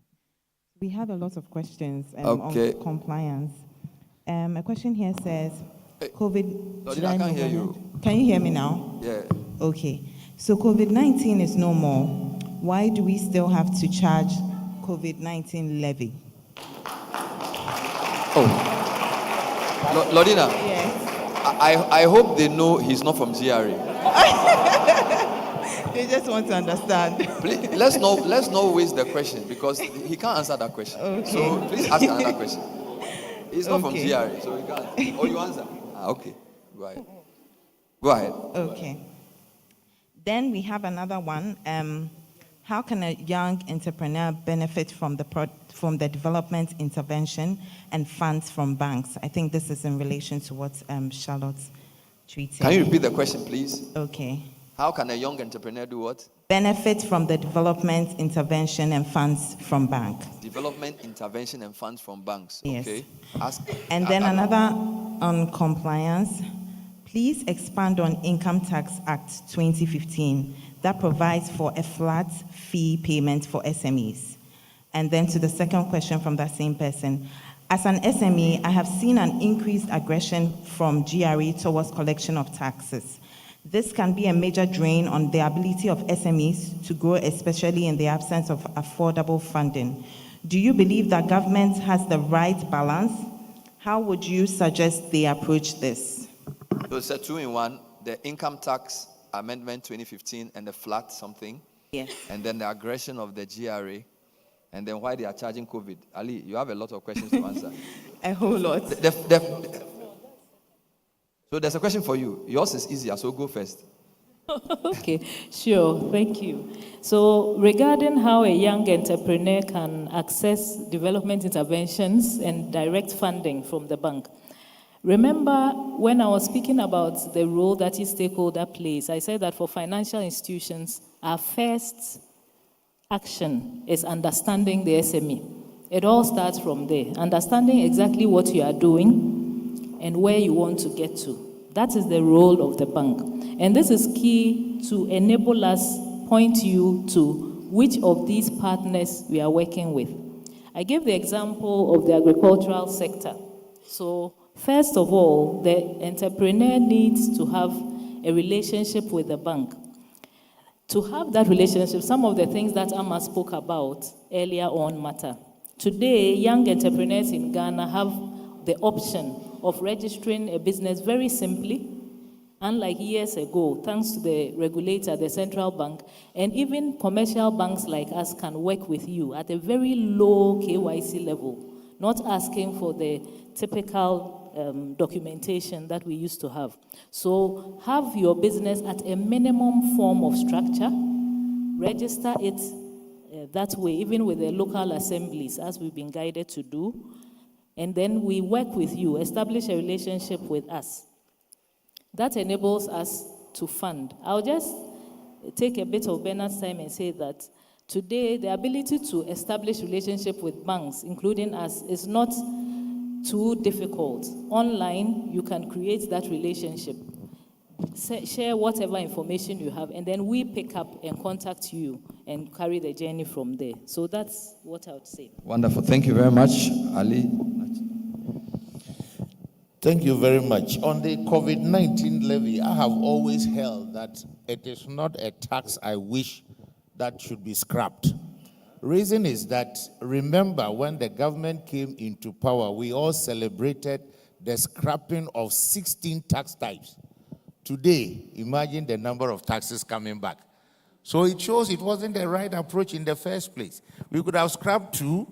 Q: We have a lot of questions on compliance. A question here says, COVID...
B: Lordina, I can't hear you.
Q: Can you hear me now?
B: Yeah.
Q: Okay. So COVID-19 is no more. Why do we still have to charge COVID-19 levy?
B: Oh. Lordina.
Q: Yes.
B: I hope they know he's not from GRA.
Q: They just want to understand.
B: Please, let's not waste the question because he can't answer that question.
Q: Okay.
B: So please ask another question. He's not from
Q: Okay.
B: GRA, so he can't. Oh, you answer. Okay. Go ahead. Go ahead.
Q: Okay. Then we have another one. How can a young entrepreneur benefit from the development intervention and funds from banks? I think this is in relation to what Charlotte's tweeted.
B: Can you repeat the question, please?
Q: Okay.
B: How can a young entrepreneur do what?
Q: Benefit from the development intervention and funds from bank.
B: Development intervention and funds from banks.
Q: Yes.
B: Okay.
Q: And then another on compliance. Please expand on Income Tax Act 2015 that provides for a flat fee payment for SMEs. And then to the second question from that same person. As an SME, I have seen an increased aggression from GRE towards collection of taxes. This can be a major drain on the ability of SMEs to grow, especially in the absence of affordable funding. Do you believe that government has the right balance? How would you suggest they approach this?
B: So it's a 2-in-1, the Income Tax Amendment 2015 and the flat something.
Q: Yes.
B: And then the aggression of the GRA. And then why they are charging COVID. Ali, you have a lot of questions to answer.
Q: A whole lot.
B: So there's a question for you. Yours is easier, so go first.
N: Okay, sure. Thank you. So regarding how a young entrepreneur can access development interventions and direct funding from the bank, remember when I was speaking about the role that each stakeholder plays, I said that for financial institutions, our first action is understanding the SME. It all starts from there, understanding exactly what you are doing and where you want to get to. That is the role of the bank. And this is key to enable us, point you to which of these partners we are working with. I gave the example of the agricultural sector. So first of all, the entrepreneur needs to have a relationship with the bank. To have that relationship, some of the things that Amma spoke about earlier on matter. Today, young entrepreneurs in Ghana have the option of registering a business very simply, unlike years ago, thanks to the regulator, the central bank, and even commercial banks like us can work with you at a very low KYC level, not asking for the typical documentation that we used to have. So have your business at a minimum form of structure, register it that way, even with the local assemblies, as we've been guided to do, and then we work with you, establish a relationship with us. That enables us to fund. I'll just take a bit of Bernard's time and say that today the ability to establish relationship with banks, including us, is not too difficult. Online, you can create that relationship. Share whatever information you have, and then we pick up and contact you and carry the journey from there. So that's what I would say.
B: Wonderful. Thank you very much, Ali.
P: Thank you very much. On the COVID-19 levy, I have always held that it is not a tax I wish that should be scrapped. Reason is that, remember, when the government came into power, we all celebrated the scrapping of 16 tax types. Today, imagine the number of taxes coming back. So it shows it wasn't the right approach in the first place. We could have scrapped 2,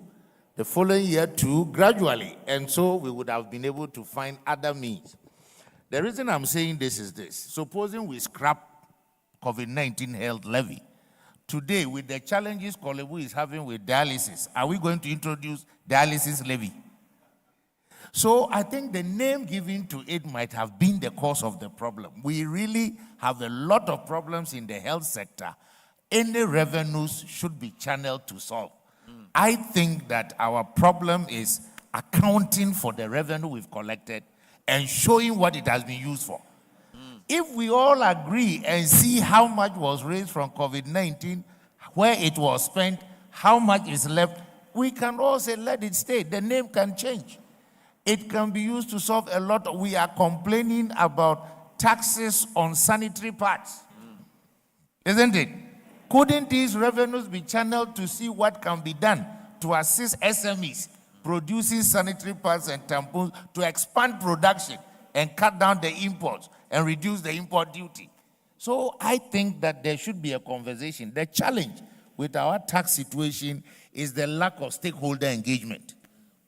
P: the following year 2, gradually, and so we would have been able to find other means. The reason I'm saying this is this. Supposing we scrap COVID-19 health levy, today, with the challenges Kolebu is having with dialysis, are we going to introduce dialysis levy? So I think the name given to it might have been the cause of the problem. We really have a lot of problems in the health sector. Any revenues should be channeled to solve. I think that our problem is accounting for the revenue we've collected and showing what it has been used for. If we all agree and see how much was raised from COVID-19, where it was spent, how much is left, we can all say, let it stay. The name can change. It can be used to solve a lot. We are complaining about taxes on sanitary parts. Isn't it? Couldn't these revenues be channeled to see what can be done to assist SMEs producing sanitary pads and tampons to expand production and cut down the imports and reduce the import duty. So I think that there should be a conversation. The challenge with our tax situation is the lack of stakeholder engagement.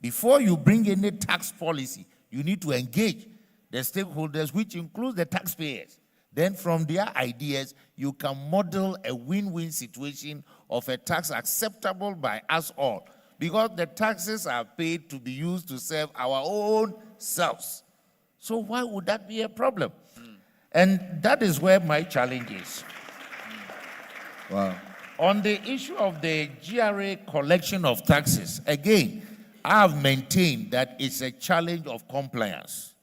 P: Before you bring any tax policy, you need to engage the stakeholders, which includes the taxpayers. Then from their ideas, you can model a win-win situation of a tax acceptable by us all. Because the taxes are paid to be used to serve our own selves. So why would that be a problem? And that is where my challenge is.
B: Wow.
P: On the issue of the GRA collection of taxes, again, I have maintained that it's a challenge of compliance.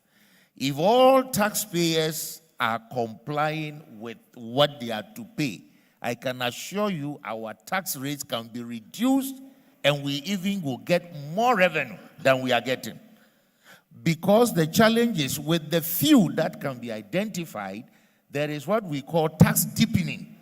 P: If all taxpayers are complying with what they are to pay, I can assure you our tax rates can be reduced and we even will get more revenue than we are getting. Because the challenge is with the few that can be identified, there is what we call tax deepening.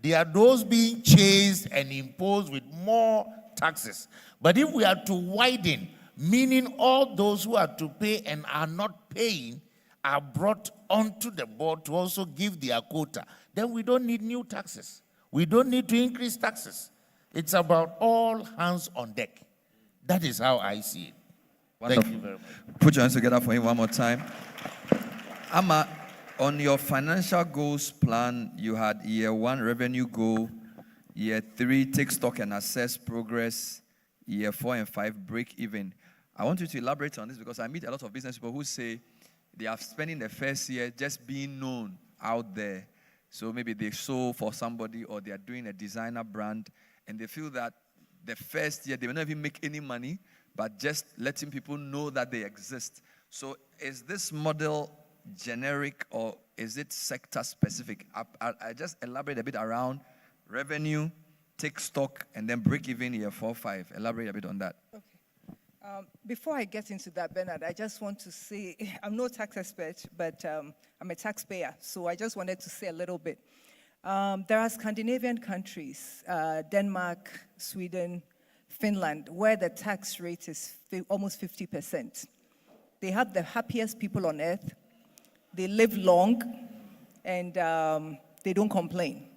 P: There are those being chased and imposed with more taxes. But if we are to widen, meaning all those who are to pay and are not paying are brought onto the board to also give their quota, then we don't need new taxes. We don't need to increase taxes. It's about all hands on deck. That is how I see it. Thank you very much.
B: Put your hands together for him one more time. Amma, on your financial goals plan, you had year 1 revenue goal, year 3 take stock and assess progress, year 4 and 5 break even. I want you to elaborate on this because I meet a lot of business people who say they are spending the first year just being known out there. So maybe they sew for somebody or they are doing a designer brand and they feel that the first year they will not even make any money, but just letting people know that they exist. So is this model generic or is it sector specific? I just elaborate a bit around revenue, take stock, and then break even year 4, 5. Elaborate a bit on that.
A: Okay. Before I get into that, Bernard, I just want to say, I'm no tax expert, but I'm a taxpayer. So I just wanted to say a little bit. There are Scandinavian countries, Denmark, Sweden, Finland, where the tax rate is almost 50%. They have the happiest people on earth. They live long, and they don't complain.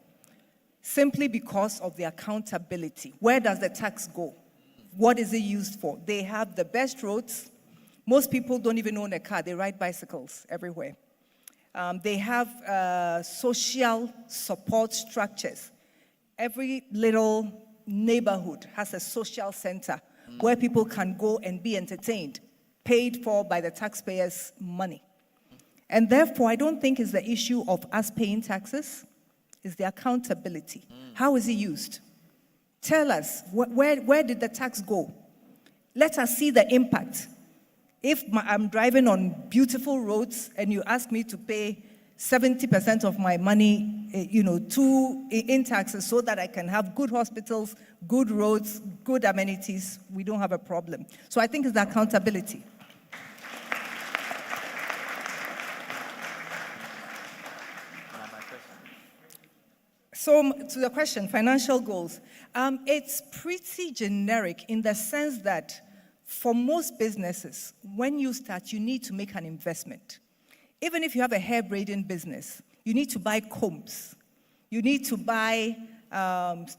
A: Simply because of the accountability. Where does the tax go? What is it used for? They have the best roads. Most people don't even own a car. They ride bicycles everywhere. They have social support structures. Every little neighborhood has a social center where people can go and be entertained, paid for by the taxpayers' money. And therefore, I don't think it's the issue of us paying taxes. It's the accountability. How is it used? Tell us, where did the tax go? Let us see the impact. If I'm driving on beautiful roads and you ask me to pay 70% of my money, in taxes so that I can have good hospitals, good roads, good amenities, we don't have a problem. So I think it's the accountability. So to the question, financial goals. It's pretty generic in the sense that for most businesses, when you start, you need to make an investment. Even if you have a hair braiding business, you need to buy combs. You need to buy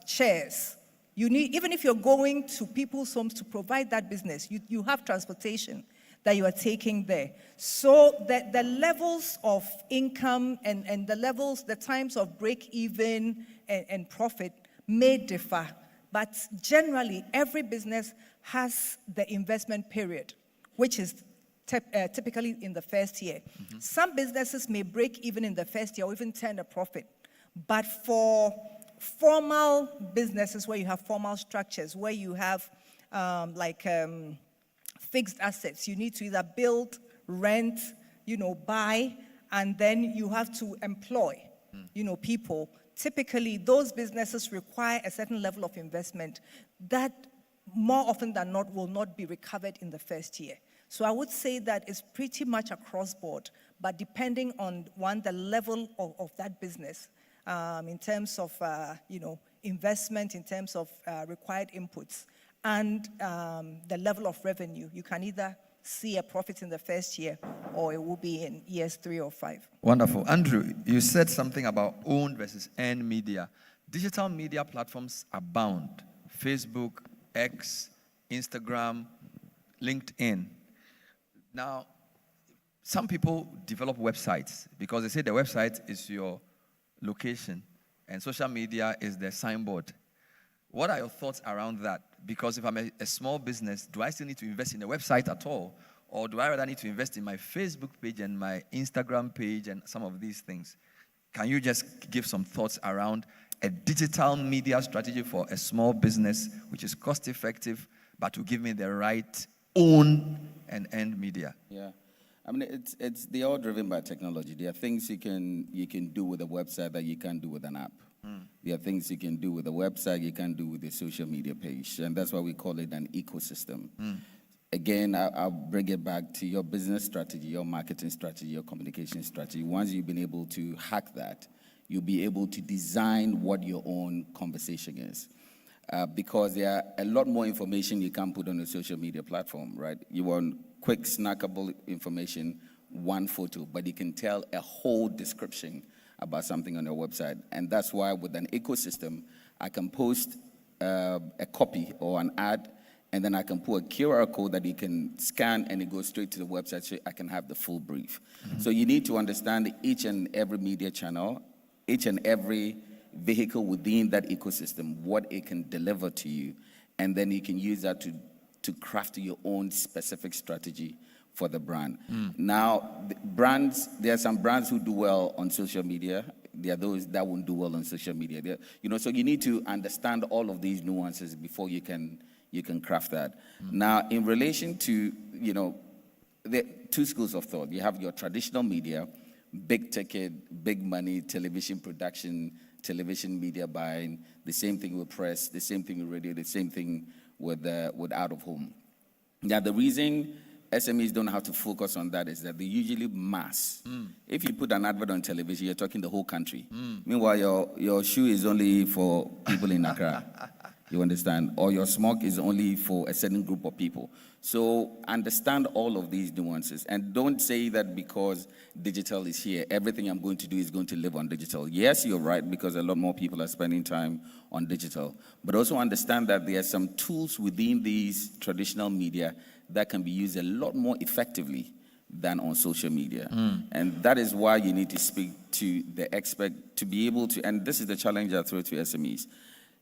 A: chairs. Even if you're going to people's homes to provide that business, you have transportation that you are taking there. So the levels of income and the times of break even and profit may differ. But generally, every business has the investment period, which is typically in the first year. Mm-hmm. Some businesses may break even in the first year or even turn a profit. But for formal businesses where you have formal structures, where you have fixed assets, you need to either build, rent, buy, and then you have to employ, people. Typically, those businesses require a certain level of investment that more often than not will not be recovered in the first year. So I would say that it's pretty much across board, but depending on, the level of that business, in terms of, investment, in terms of required inputs, and the level of revenue, you can either
R: see a profit in the first year, or it will be in years 3 or 5.
B: Wonderful. Andrew, you said something about owned versus earned media. Digital media platforms abound. Facebook, X, Instagram, LinkedIn. Now, some people develop websites because they say the website is your location and social media is their signboard. What are your thoughts around that? Because if I'm a small business, do I still need to invest in a website at all? Or do I rather need to invest in my Facebook page and my Instagram page and some of these things? Can you just give some thoughts around a digital media strategy for a small business which is cost effective but will give me the right own and earned media?
O: Yeah. I mean, they're all driven by technology. There are things you can do with a website that you can't do with an app. There are things you can do with a website you can't do with a social media page, and that's why we call it an ecosystem. Again, I'll bring it back to your business strategy, your marketing strategy, your communication strategy. Once you've been able to hack that, you'll be able to design what your own conversation is. Because there are a lot more information you can put on a social media platform, right? You want quick, snackable information, one photo, but you can tell a whole description about something on your website. And that's why with an ecosystem, I can post a copy or an ad, and then I can put a QR code that you can scan and it goes straight to the website so I can have the full brief. So you need to understand each and every media channel, each and every vehicle within that ecosystem, what it can deliver to you, and then you can use that to craft your own specific strategy for the brand. Now, there are some brands who do well on social media. There are those that won't do well on social media. So you need to understand all of these nuances before you can craft that. Now, in relation to, the two schools of thought. You have your traditional media, big ticket, big money, television production, television media buying, the same thing with press, the same thing with radio, the same thing with out of home. Now, the reason SMEs don't have to focus on that is that they usually mass. If you put an advert on television, you're talking the whole country. Meanwhile, your shoe is only for people in Accra. You understand? Or your smoke is only for a certain group of people. So understand all of these nuances. And don't say that because digital is here, everything I'm going to do is going to live on digital. Yes, you're right, because a lot more people are spending time on digital. But also understand that there are some tools within these traditional media that can be used a lot more effectively than on social media. And that is why you need to speak to the expert to be able to, and this is the challenge I throw to SMEs.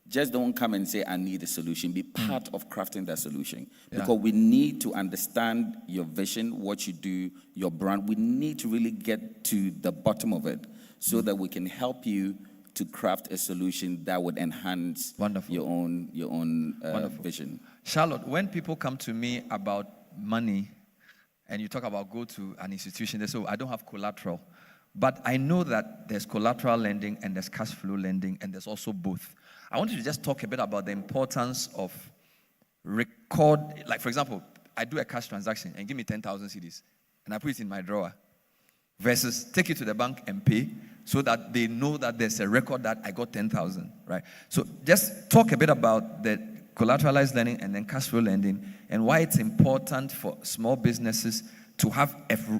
O: Just don't come and say, I need a solution. Be part of crafting that solution. Because we need to understand your vision, what you do, your brand. We need to really get to the bottom of it so that we can help you to craft a solution that would enhance your own vision.
B: Charlotte, when people come to me about money and you talk about go to an institution, they say, I don't have collateral. But I know that there's collateral lending and there's cash flow lending and there's also both. I want you to just talk a bit about the importance of record, like for example, I do a cash transaction and give me 10,000 cedis and I put it in my drawer versus take it to the bank and pay so that they know that there's a record that I got 10,000, right? So just talk a bit about the collateralized lending and then cash flow lending and why it's important for small businesses to have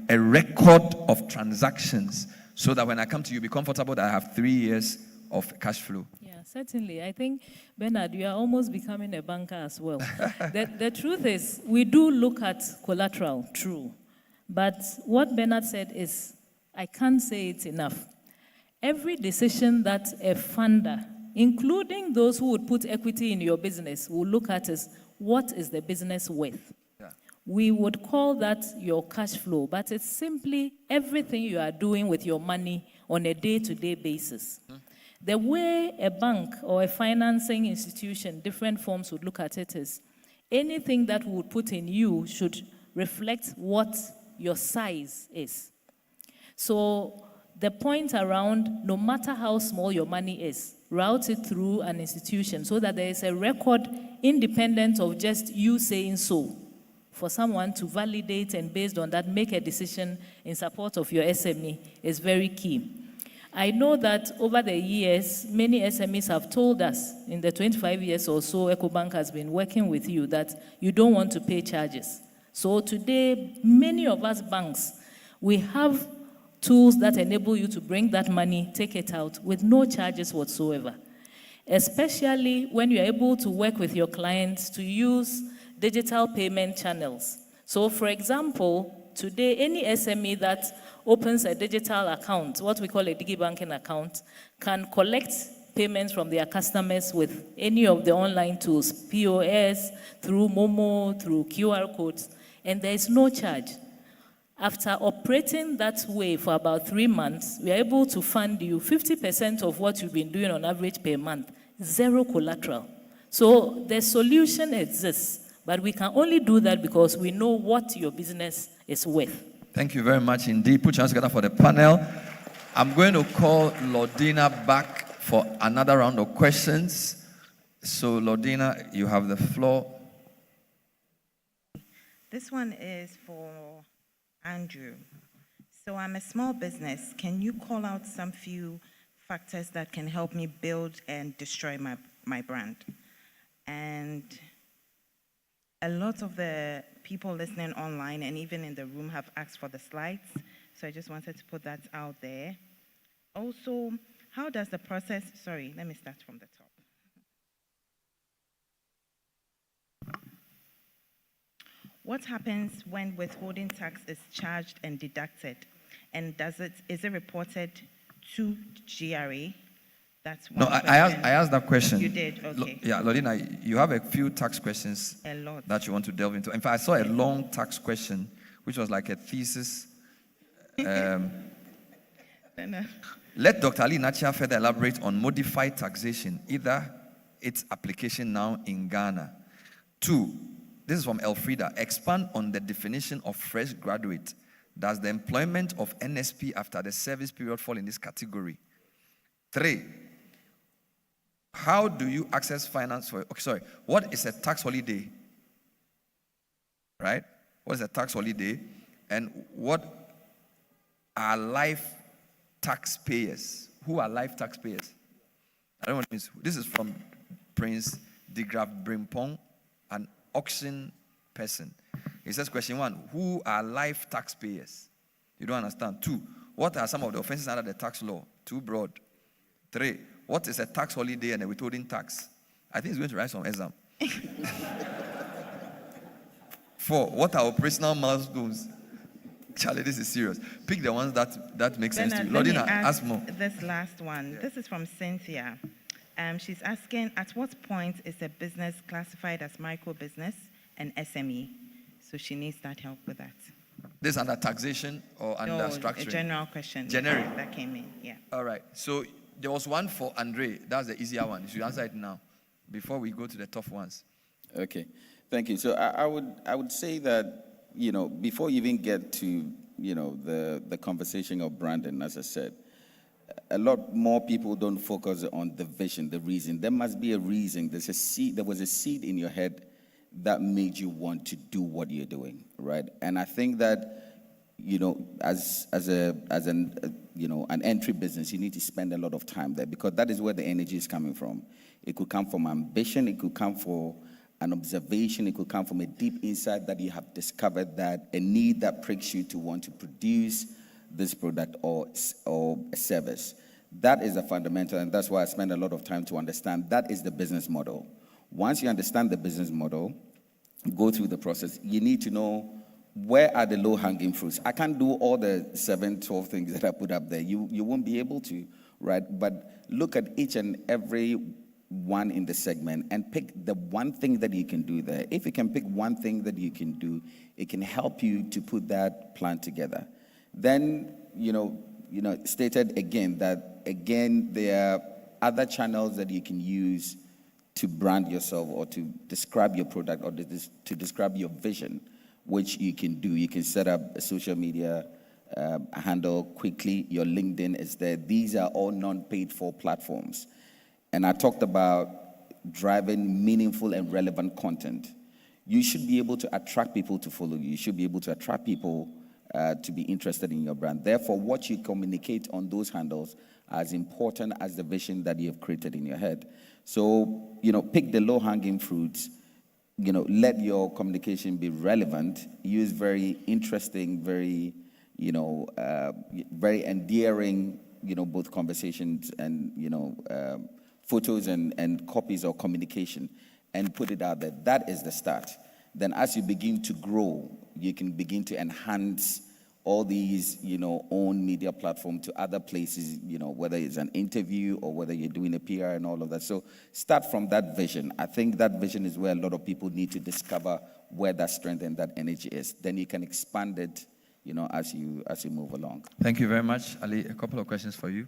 B: a record of transactions so that when I come to you, be comfortable that I have 3 years of cash flow.
N: Yeah, certainly. I think, Bernard, you are almost becoming a banker as well. The truth is, we do look at collateral, true. But what Bernard said is, I can't say it enough. Every decision that a funder, including those who would put equity in your business, will look at is, what is the business worth? We would call that your cash flow, but it's simply everything you are doing with your money on a day-to-day basis. The way a bank or a financing institution, different forms would look at it is, anything that we would put in you should reflect what your size is. So the point around, no matter how small your money is, route it through an institution so that there is a record independent of just you saying so, for someone to validate and based on that make a decision in support of your SME is very key. I know that over the years, many SMEs have told us in the 25 years or so EcoBank has been working with you that you don't want to pay charges. So today, many of us banks, we have tools that enable you to bring that money, take it out with no charges whatsoever. Especially when you're able to work with your clients to use digital payment channels. So for example, today, any SME that opens a digital account, what we call a digi banking account, can collect payments from their customers with any of the online tools, POS, through Momo, through QR codes, and there is no charge. After operating that way for about 3 months, we are able to fund you 50% of what you've been doing on average per month, zero collateral. So the solution exists, but we can only do that because we know what your business is worth.
B: Thank you very much indeed. Put your hands together for the panel. I'm going to call Lordina back for another round of questions. So Lordina, you have the floor.
Q: This one is for Andrew. So I'm a small business. Can you call out some few factors that can help me build and destroy my brand? And a lot of the people listening online and even in the room have asked for the slides. So I just wanted to put that out there. Also, how does the process, sorry, let me start from the top. What happens when withholding tax is charged and deducted? And is it reported to GRA? That's one question.
B: I asked that question.
Q: You did, okay.
B: Lorena, you have a few tax questions
Q: A lot.
B: that you want to delve into. In fact, I saw a long tax question, which was like a thesis. Let Dr. Ali Nachia further elaborate on modified taxation, either its application now in Ghana. 2, this is from Elfrida. Expand on the definition of fresh graduate. Does the employment of NSP after the service period fall in this category? 3, how do you access finance for, what is a tax holiday? Right? What is a tax holiday? And what are life taxpayers? Who are life taxpayers? I don't know what it means. This is from Prince de Graaf Brimpong, an auction person. He says, question 1, who are life taxpayers? You don't understand. 2, what are some of the offenses under the tax law? Too broad. 3, what is a tax holiday and a withholding tax? I think he's going to write some exam. 4, what are operational milestones? Charlie, this is serious. Pick the ones that make sense to you. Lordina, ask more.
Q: This last one. Yeah. This is from Cynthia. She's asking, at what point is a business classified as micro business and SME? So she needs that help with that.
B: This under taxation or under structuring?
Q: A general question.
B: Generic.
Q: That came in, yeah.
B: All right. So there was one for Andre. That's the easier one. You should answer it now before we go to the tough ones.
O: Okay. Thank you. So I would say that, before you even get to, the conversation of branding, as I said, a lot more people don't focus on the vision, the reason. There must be a reason. There's a seed. There was a seed in your head that made you want to do what you're doing, right? And I think that, as an entry business, you need to spend a lot of time there because that is where the energy is coming from. It could come from ambition. It could come for an observation. It could come from a deep insight that you have discovered that a need that pricks you to want to produce this product or a service. That is a fundamental, and that's why I spend a lot of time to understand that is the business model. Once you understand the business model, go through the process, you need to know where are the low-hanging fruits. I can't do all the 7, 12 things that I put up there. You won't be able to, right? But look at each and every one in the segment and pick the one thing that you can do there. If you can pick one thing that you can do, it can help you to put that plan together. Then, stated again that, there are other channels that you can use to brand yourself or to describe your product or to describe your vision, which you can do. You can set up a social media handle quickly. Your LinkedIn is there. These are all non-paid for platforms. And I talked about driving meaningful and relevant content. You should be able to attract people to follow you. You should be able to attract people to be interested in your brand. Therefore, what you communicate on those handles is as important as the vision that you have created in your head. So, pick the low-hanging fruits, let your communication be relevant. Use very interesting, very, very endearing, both conversations and, photos and copies of communication, and put it out there. That is the start. Then as you begin to grow, you can begin to enhance all these, own media platform to other places, whether it's an interview or whether you're doing a PR and all of that. So start from that vision. I think that vision is where a lot of people need to discover where that strength and that energy is. Then you can expand it, as you move along.
B: Thank you very much, Ali. A couple of questions for you.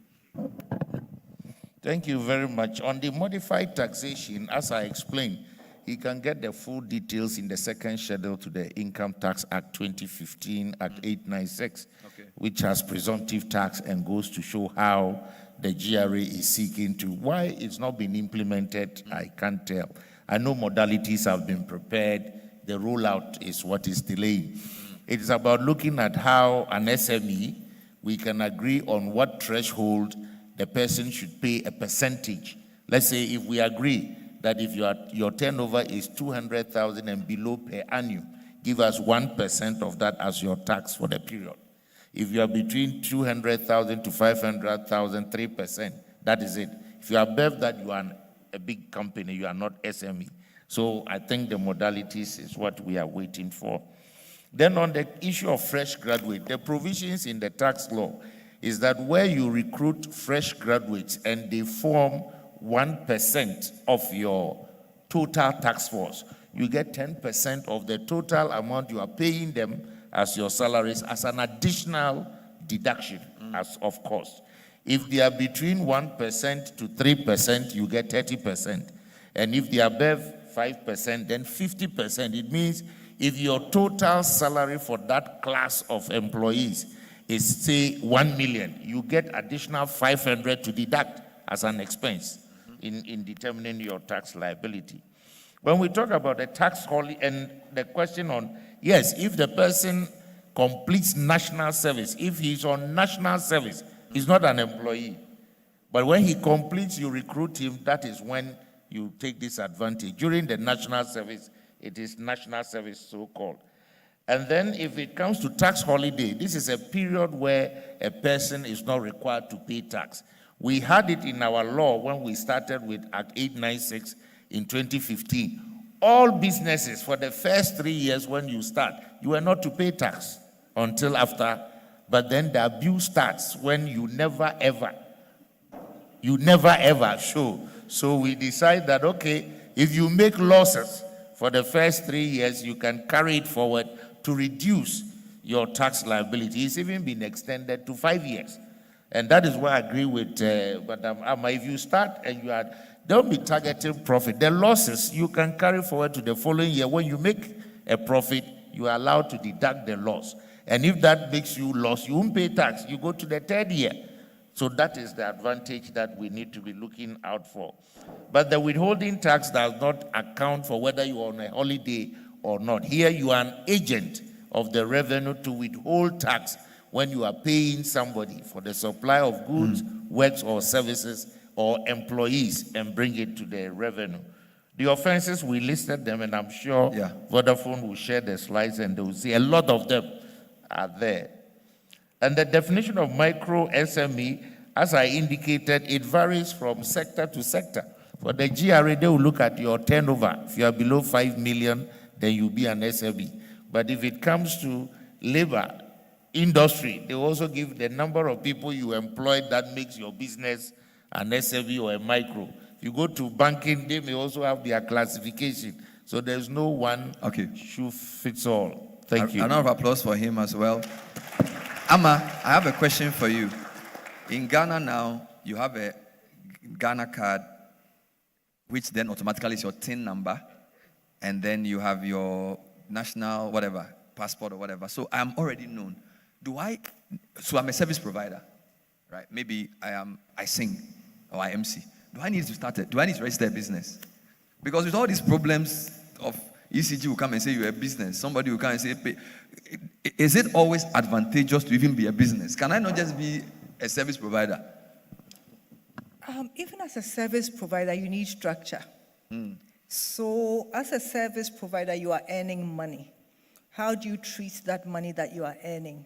P: Thank you very much. On the modified taxation, as I explained, you can get the full details in the second schedule to the Income Tax Act 2015, Act 896, which has presumptive tax and goes to show how the GRA is seeking to. Why it's not been implemented, I can't tell. I know modalities have been prepared. The rollout is what is delaying. It is about looking at how an SME, we can agree on what threshold the person should pay a percentage. Let's say if we agree that if your turnover is 200,000 and below per annum, give us 1% of that as your tax for the period. If you are between 200,000 to 500,000, 3%, that is it. If you are above that, you are a big company, you are not SME. So I think the modalities is what we are waiting for. Then on the issue of fresh graduate, the provisions in the tax law is that where you recruit fresh graduates and they form 1% of your total tax force, you get 10% of the total amount you are paying them as your salaries as an additional deduction as of cost. If they are between 1% to 3%, you get 30%. And if they are above 5%, then 50%. It means if your total salary for that class of employees is, say, 1 million, you get additional 500 to deduct as an expense in determining your tax liability. When we talk about the tax holiday and the question on, yes, if the person completes national service, if he's on national service, he's not an employee. But when he completes, you recruit him, that is when you take this advantage. During the national service, it is national service so-called. And then if it comes to tax holiday, this is a period where a person is not required to pay tax. We had it in our law when we started with Act 896 in 2015. All businesses for the first 3 years when you start, you are not to pay tax until after. But then the abuse starts when you never ever show. So we decide that, okay, if you make losses for the first 3 years, you can carry it forward to reduce your tax liability. It's even been extended to 5 years. And that is why I agree with Madam Amma. If you start and don't be targeting profit. The losses you can carry forward to the following year. When you make a profit, you are allowed to deduct the loss. And if that makes you loss, you won't pay tax. You go to the 3rd year. So that is the advantage that we need to be looking out for. But the withholding tax does not account for whether you are on a holiday or not. Here you are an agent of the revenue to withhold tax when you are paying somebody for the supply of goods, works or services or employees and bring it to the revenue. The offenses, we listed them, and I'm sure Vodafone will share the slides and they will see a lot of them are there. And the definition of micro SME, as I indicated, it varies from sector to sector. For the GRA, they will look at your turnover. If you are below 5 million, then you'll be an SME. But if it comes to labor, industry, they also give the number of people you employ that makes your business an SME or a micro. If you go to banking, they may also have their classification. So there's no one shoe fits all. Thank you.
B: A round of applause for him as well. Amma, I have a question for you. In Ghana now, you have a Ghana card, which then automatically is your TIN number, and then you have your national, whatever, passport or whatever. So I'm already known. So I'm a service provider, right? Maybe I sing or I MC. Do I need to start it? Do I need to register a business? Because with all these problems of ECG will come and say you're a business. Somebody will come and say, is it always advantageous to even be a business? Can I not just be a service provider?
R: Even as a service provider, you need structure. So, as a service provider, you are earning money. How do you treat that money that you are earning?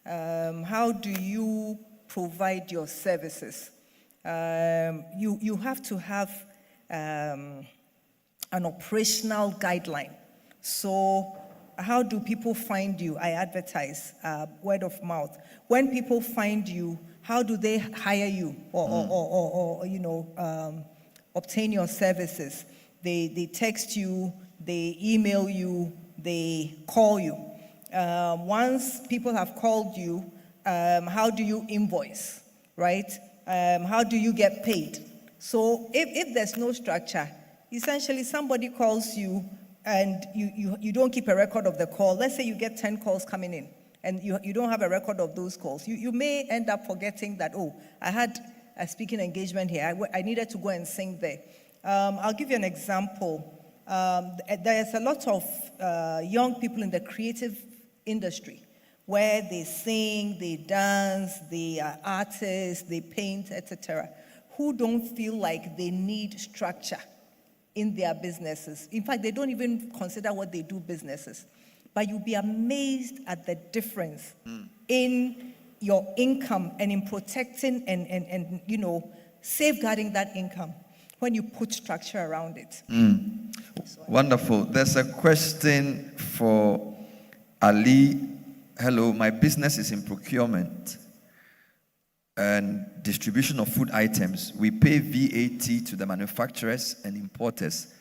R: How do you provide your services? You have to have an operational guideline. So, how do people find you? I advertise, word of mouth. When people find you, how do they hire you or obtain your services? They text you, they email you, they call you. Once people have called you, how do you invoice, right? How do you get paid? So if there's no structure, essentially somebody calls you and you don't keep a record of the call. Let's say you get 10 calls coming in and you don't have a record of those calls. You may end up forgetting that, oh, I had a speaking engagement here. I needed to go and sing there. I'll give you an example. There's a lot of young people in the creative industry where they sing, they dance, they are artists, they paint, etc., who don't feel like they need structure in their businesses. In fact, they don't even consider what they do businesses. But you'll be amazed at the difference in your income and in protecting and safeguarding that income when you put structure around it.
B: Wonderful. There's a question for Ali. Hello, my business is in procurement and distribution of food items. We pay VAT to the manufacturers and importers.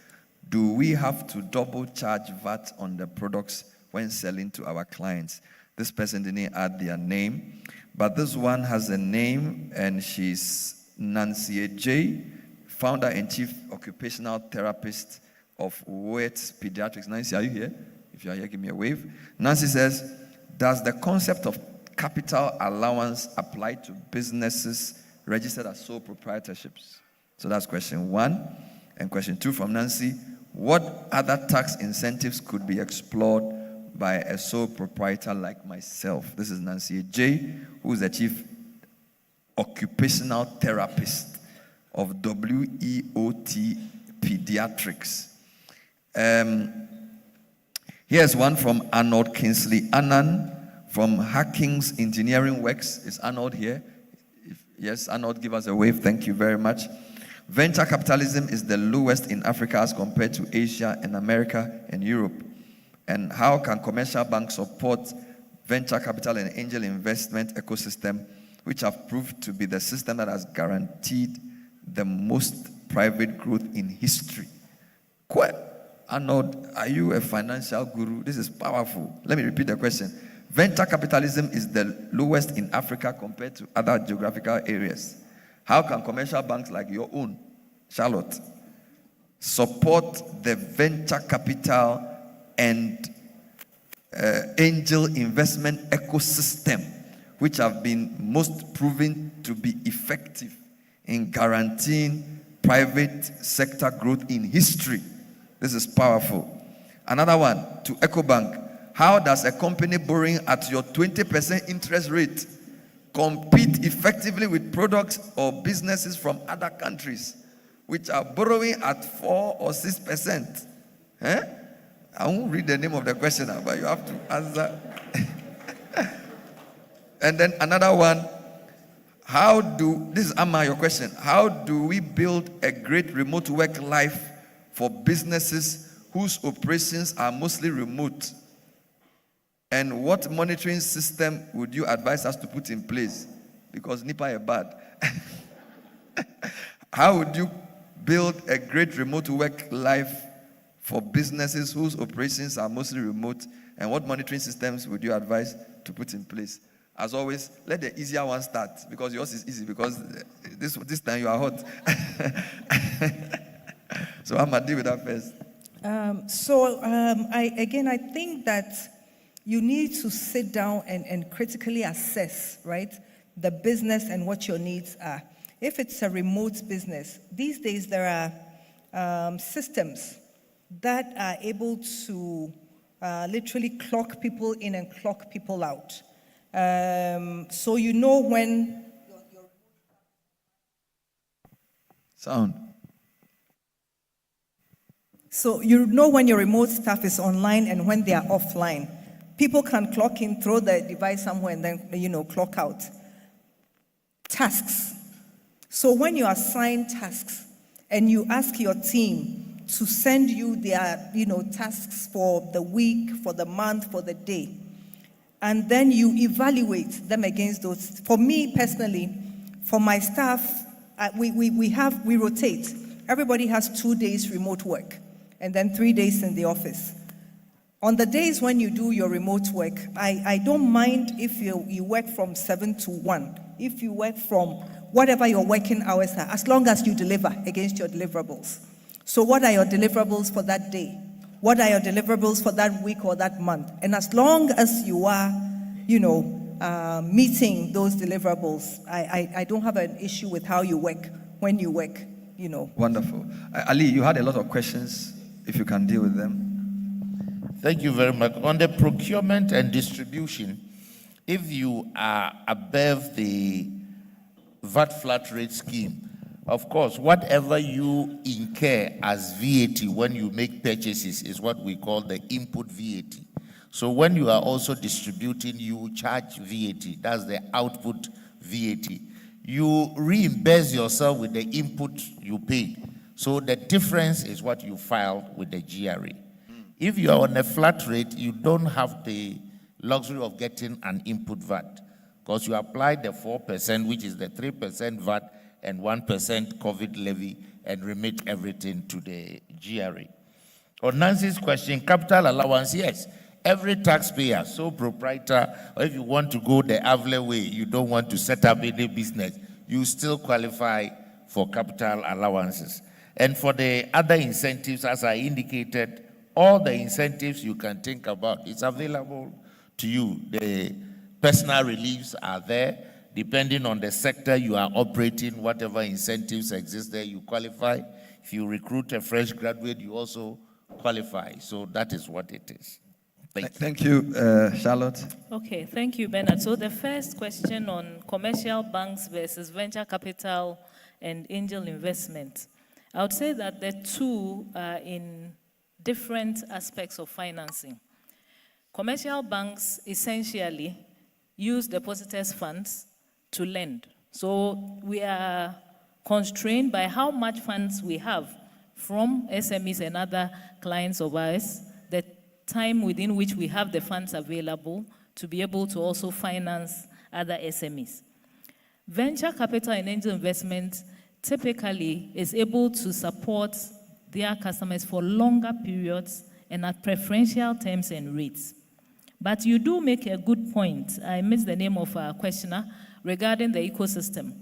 B: Do we have to double charge VAT on the products when selling to our clients? This person didn't add their name, but this one has a name, and she's Nancy J., founder and chief occupational therapist of WET Pediatrics. Nancy, are you here? If you are here, give me a wave. Nancy says, does the concept of capital allowance apply to businesses registered as sole proprietorships? So that's question one. And question two from Nancy, what other tax incentives could be explored by a sole proprietor like myself? This is Nancy J., who is the chief occupational therapist of WEOT Pediatrics. Here's one from Arnold Kingsley Annan from Hackings Engineering Works. Is Arnold here? Yes, Arnold, give us a wave. Thank you very much. Venture capitalism is the lowest in Africa as compared to Asia and America and Europe. And how can commercial banks support venture capital and angel investment ecosystem, which have proved to be the system that has guaranteed the most private growth in history? Arnold, are you a financial guru? This is powerful. Let me repeat the question. Venture capitalism is the lowest in Africa compared to other geographical areas. How can commercial banks like your own, Charlotte, support the venture capital and angel investment ecosystem, which have been most proven to be effective in guaranteeing private sector growth in history? This is powerful. Another one, to EcoBank. How does a company borrowing at your 20% interest rate compete effectively with products or businesses from other countries which are borrowing at 4 or 6%? I won't read the name of the question, but you have to answer. And then another one, this is Amma, your question. How do we build a great remote work life for businesses whose operations are mostly remote? And what monitoring system would you advise us to put in place? Because NIPA is bad. How would you build a great remote work life for businesses whose operations are mostly remote? And what monitoring systems would you advise to put in place? As always, let the easier one start, because yours is easy, because this time you are hot. So I'm going to deal with that first.
R: I think that you need to sit down and critically assess, right, the business and what your needs are. If it's a remote business, these days there are systems that are able to literally clock people in and clock people out. So you know when...
B: Sound.
R: So you know when your remote staff is online and when they are offline. People can clock in, throw the device somewhere, and then, clock out. Tasks. So when you assign tasks and you ask your team to send you their, tasks for the week, for the month, for the day, and then you evaluate them against those. For me personally, for my staff, we rotate. Everybody has 2 days remote work and then 3 days in the office. On the days when you do your remote work, I don't mind if you work from 7 to 1, if you work from whatever your working hours are, as long as you deliver against your deliverables. So what are your deliverables for that day? What are your deliverables for that week or that month? And as long as you are, meeting those deliverables, I don't have an issue with how you work, when you work,
B: Wonderful. Ali, you had a lot of questions, if you can deal with them.
P: Thank you very much. On the procurement and distribution, if you are above the VAT flat rate scheme, of course, whatever you incur as VAT when you make purchases is what we call the input VAT. So when you are also distributing, you charge VAT. That's the output VAT. You reimburse yourself with the input you paid. So the difference is what you filed with the GRA. If you are on a flat rate, you don't have the luxury of getting an input VAT because you apply the 4%, which is the 3% VAT and 1% COVID levy, and remit everything to the GRA. On Nancy's question, capital allowance, yes. Every taxpayer, sole proprietor, or if you want to go the Avle way, you don't want to set up any business, you still qualify for capital allowances. And for the other incentives, as I indicated, all the incentives you can think about, it's available to you. The personal reliefs are there. Depending on the sector you are operating, whatever incentives exist there, you qualify. If you recruit a fresh graduate, you also qualify. So that is what it is.
B: Thank you, Charlotte.
N: Okay, thank you, Bernard. So the first question on commercial banks versus venture capital and angel investment. I would say that the two are in different aspects of financing. Commercial banks essentially use depositors' funds to lend. So we are constrained by how much funds we have from SMEs and other clients of ours, the time within which we have the funds available to be able to also finance other SMEs. Venture capital and angel investment typically is able to support their customers for longer periods and at preferential terms and rates. But you do make a good point. I missed the name of our questioner regarding the ecosystem.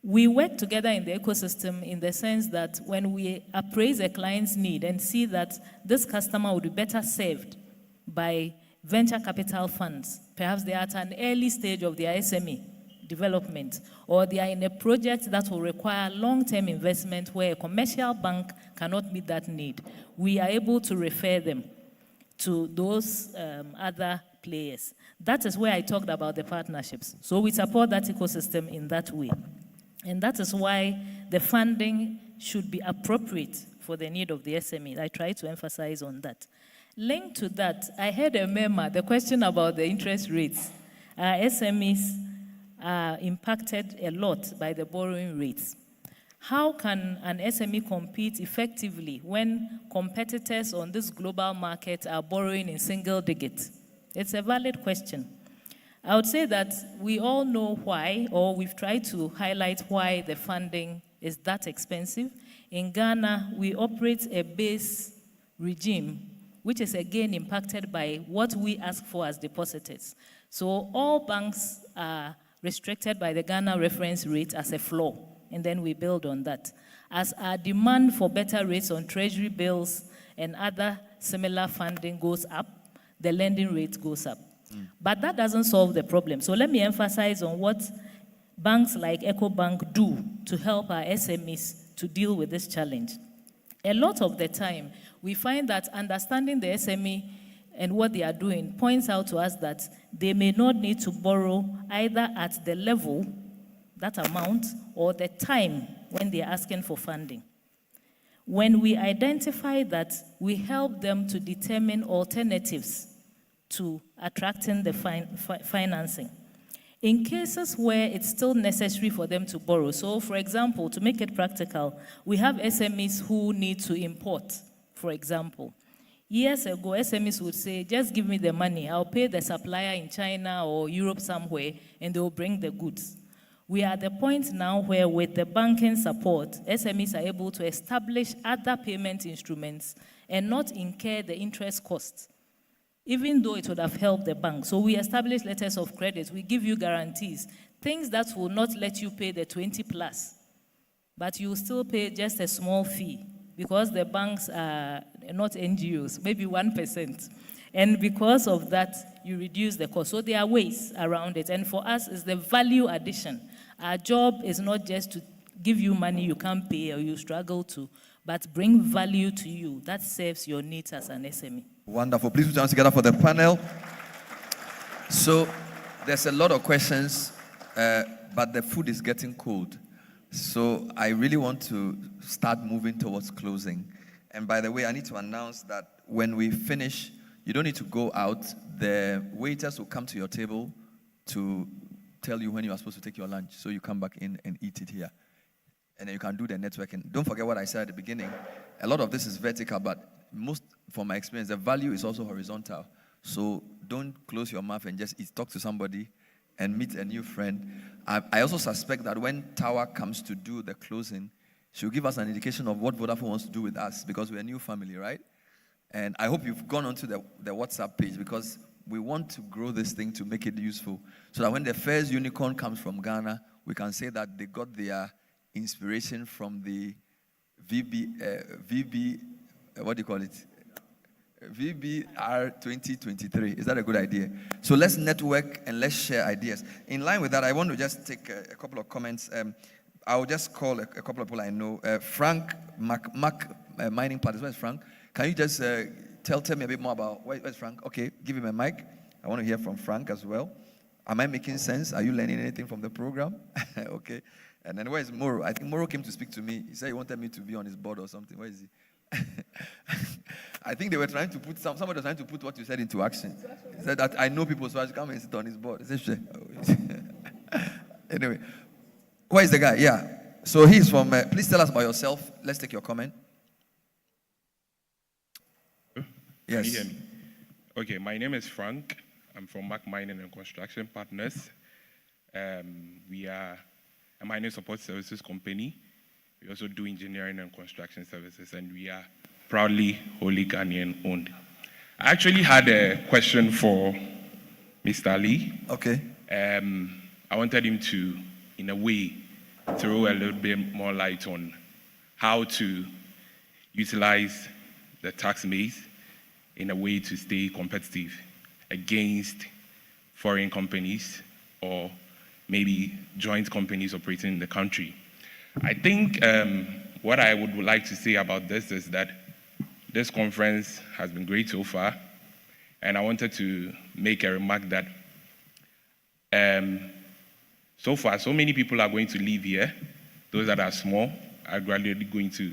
N: We work together in the ecosystem in the sense that when we appraise a client's need and see that this customer would be better served by venture capital funds, perhaps they are at an early stage of their SME development, or they are in a project that will require long-term investment where a commercial bank cannot meet that need, we are able to refer them to those other players. That is where I talked about the partnerships. So we support that ecosystem in that way. And that is why the funding should be appropriate for the need of the SME. I try to emphasize on that. Linked to that, I heard a memo, the question about the interest rates. SMEs are impacted a lot by the borrowing rates. How can an SME compete effectively when competitors on this global market are borrowing in single digits? It's a valid question. I would say that we all know why, or we've tried to highlight why the funding is that expensive. In Ghana, we operate a base regime, which is again impacted by what we ask for as depositors. So all banks are restricted by the Ghana reference rate as a floor, and then we build on that. As our demand for better rates on treasury bills and other similar funding goes up, the lending rate goes up. But that doesn't solve the problem. So let me emphasize on what banks like EcoBank do to help our SMEs to deal with this challenge. A lot of the time, we find that understanding the SME and what they are doing points out to us that they may not need to borrow either at the level, that amount, or the time when they are asking for funding. When we identify that, we help them to determine alternatives to attracting the financing. In cases where it's still necessary for them to borrow, so for example, to make it practical, we have SMEs who need to import, for example. Years ago, SMEs would say, just give me the money, I'll pay the supplier in China or Europe somewhere, and they'll bring the goods. We are at the point now where with the banking support, SMEs are able to establish other payment instruments and not incur the interest costs, even though it would have helped the bank. So we establish letters of credit, we give you guarantees, things that will not let you pay the 20 plus, but you will still pay just a small fee because the banks are not NGOs, maybe 1%. And because of that, you reduce the cost. So there are ways around it. And for us, it's the value addition. Our job is not just to give you money you can't pay or you struggle to, but bring value to you that serves your needs as an SME.
B: Wonderful. Please put your hands together for the panel. So there's a lot of questions, but the food is getting cold. So I really want to start moving towards closing. And by the way, I need to announce that when we finish, you don't need to go out. The waiters will come to your table to tell you when you are supposed to take your lunch. So you come back in and eat it here. And then you can do the networking. Don't forget what I said at the beginning. A lot of this is vertical, but most, from my experience, the value is also horizontal. So don't close your mouth and just eat. Talk to somebody and meet a new friend. I also suspect that when Tower comes to do the closing, she'll give us an indication of what Vodafone wants to do with us because we're a new family, right? And I hope you've gone onto the WhatsApp page because we want to grow this thing to make it useful so that when the first unicorn comes from Ghana, we can say that they got their inspiration from the what do you call it? VBR 2023. Is that a good idea? So let's network and let's share ideas. In line with that, I want to just take a couple of comments. I'll just call a couple of people I know. Frank, Mining Partners. Where's Frank? Can you just tell me a bit more about, where's Frank? Okay, give him a mic. I want to hear from Frank as well. Am I making sense? Are you learning anything from the program? Okay. And then where's Moro? I think Moro came to speak to me. He said he wanted me to be on his board or something. Where is he? I think they were trying to put, somebody was trying to put what you said into action. He said that I know people, so I should come and sit on his board. He said, sure. Anyway, where is the guy? Yeah. So he's from, please tell us about yourself. Let's take your comment. Yes.
S: Can you hear me? Okay, my name is Frank. I'm from Mac Mining and Construction Partners. We are a mining support services company. We also do engineering and construction services, and we are proudly wholly Ghanaian owned. I actually had a question for Mr. Lee.
B: Okay.
S: I wanted him to, in a way, throw a little bit more light on how to utilize the tax base in a way to stay competitive against foreign companies or maybe joint companies operating in the country. I think what I would like to say about this is that this conference has been great so far, and I wanted to make a remark that so far, so many people are going to leave here. Those that are small are gradually going to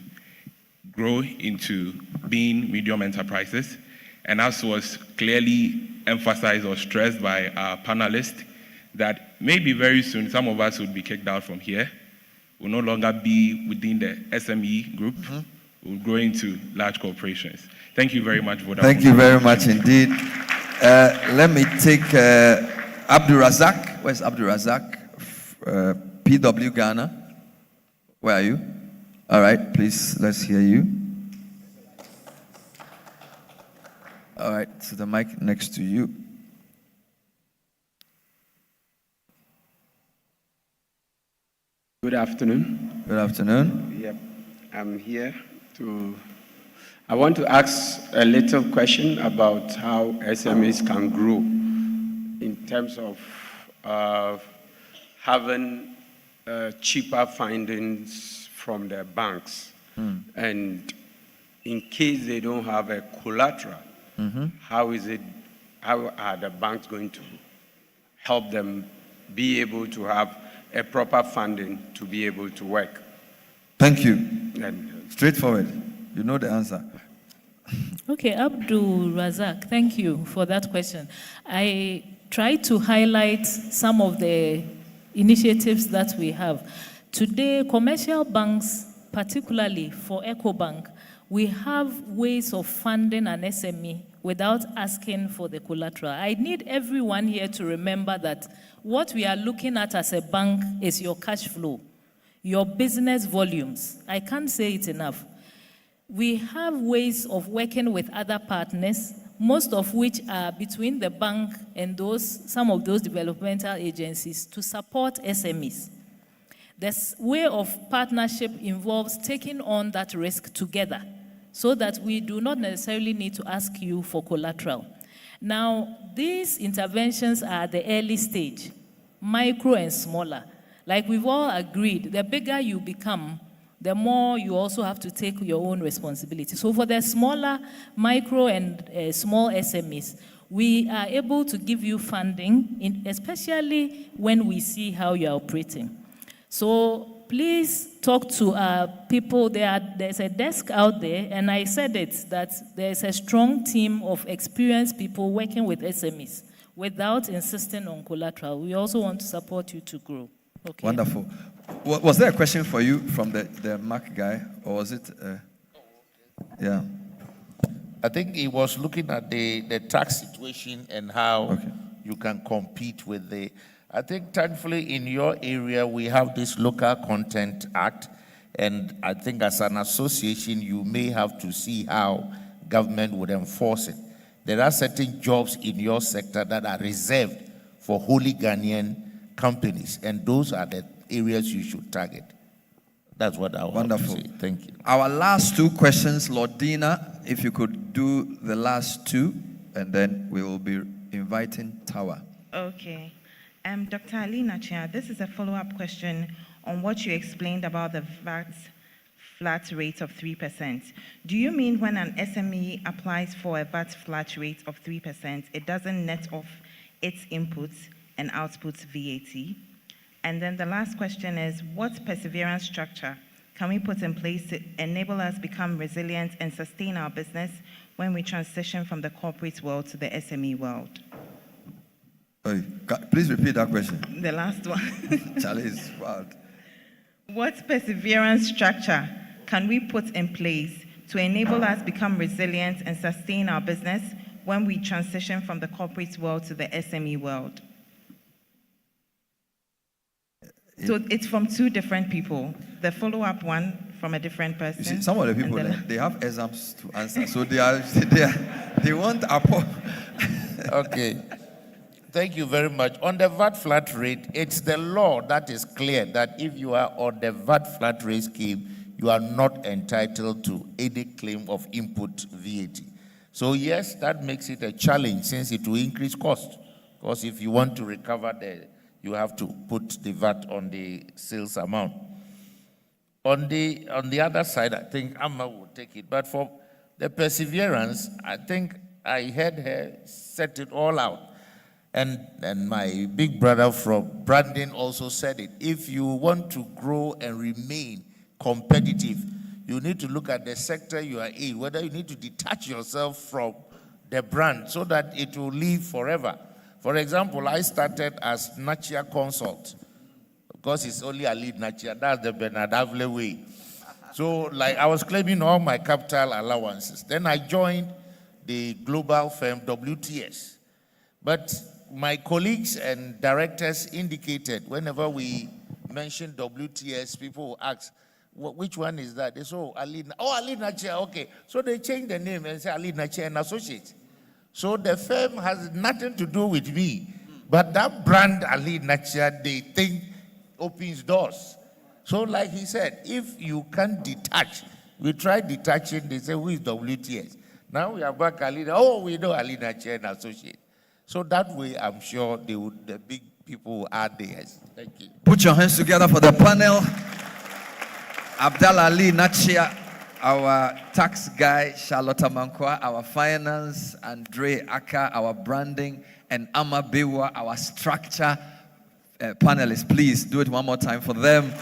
S: grow into being medium enterprises. And as was clearly emphasized or stressed by our panelists, that maybe very soon some of us will be kicked out from here. Will no longer be within the SME group. We'll grow into large corporations. Thank you very much, Vodafone.
B: Thank you very much indeed. Let me take Abdul Razak. Where's Abdul Razak? PW Ghana. Where are you? All right, please, let's hear you. All right, so the mic next to you.
T: Good afternoon.
B: Good afternoon.
T: Yep, I'm here to. I want to ask a little question about how SMEs can grow in terms of having cheaper findings from their banks. And in case they don't have a collateral, how are the banks going to help them be able to have a proper funding to be able to work?
B: Thank you.
T: And
B: Straightforward. You know the answer.
N: Okay, Abdul Razak, thank you for that question. I tried to highlight some of the initiatives that we have. Today, commercial banks, particularly for EcoBank, we have ways of funding an SME without asking for the collateral. I need everyone here to remember that what we are looking at as a bank is your cash flow, your business volumes. I can't say it enough. We have ways of working with other partners, most of which are between the bank and some of those developmental agencies to support SMEs. This way of partnership involves taking on that risk together so that we do not necessarily need to ask you for collateral. Now, these interventions are at the early stage, micro and smaller. Like we've all agreed, the bigger you become, the more you also have to take your own responsibility. So for the smaller, micro and small SMEs, we are able to give you funding, especially when we see how you're operating. So please talk to people. There's a desk out there, and I said it, that there's a strong team of experienced people working with SMEs without insisting on collateral. We also want to support you to grow. Okay.
B: Wonderful. Was there a question for you from the Mac guy, or was it? Yeah.
P: I think he was looking at the tax situation and how you can compete with the. I think thankfully in your area we have this Local Content Act, and I think as an association you may have to see how government would enforce it. There are certain jobs in your sector that are reserved for wholly Ghanaian companies, and those are the areas you should target. That's what I want to say. Thank you.
B: Our last two questions, Lord Dina, if you could do the last two, and then we will be inviting Tawa.
Q: Okay. Dr. Ali Nachia, this is a follow-up question on what you explained about the VAT flat rate of 3%. Do you mean when an SME applies for a VAT flat rate of 3%, it doesn't net off its inputs and outputs VAT? And then the last question is, what perseverance structure can we put in place to enable us become resilient and sustain our business when we transition from the corporate world to the SME world?
B: Please repeat that question.
Q: The last one.
B: Charlie is wild.
Q: What perseverance structure can we put in place to enable us become resilient and sustain our business when we transition from the corporate world to the SME world? So it's from two different people. The follow-up one from a different person.
B: You see, some of the people, they have exams to answer, so they want a
P: Okay. Thank you very much. On the VAT flat rate, it's the law that is clear that if you are on the VAT flat rate scheme, you are not entitled to any claim of input VAT. So yes, that makes it a challenge since it will increase cost. Because if you want to recover you have to put the VAT on the sales amount. On the other side, I think Amma will take it. But for the perseverance, I think I heard her set it all out. And my big brother from Brandon also said it. If you want to grow and remain competitive, you need to look at the sector you are in, whether you need to detach yourself from the brand so that it will live forever. For example, I started as Nachia Consult because it's only a lead Nachia. That's the Bernard Avle way. So, like, I was claiming all my capital allowances. Then I joined the global firm WTS. But my colleagues and directors indicated whenever we mentioned WTS, people will ask, which one is that? They say, Ali Nachia, okay. So they changed the name and say Ali Nachia and Associates. So the firm has nothing to do with me. But that brand Ali Nachia, they think opens doors. So like he said, if you can't detach, we tried detaching, they say, who is WTS? Now we are back Ali, we know Ali Nachia and Associates. So that way, I'm sure the big people will add theirs. Thank you.
B: Put your hands together for the panel. Abdallah Ali Nachia, our tax guy, Charlotte Mankwa, our finance, Andre Aka, our branding, and Amma Bewa, our structure panelists. Please do it one more time for them.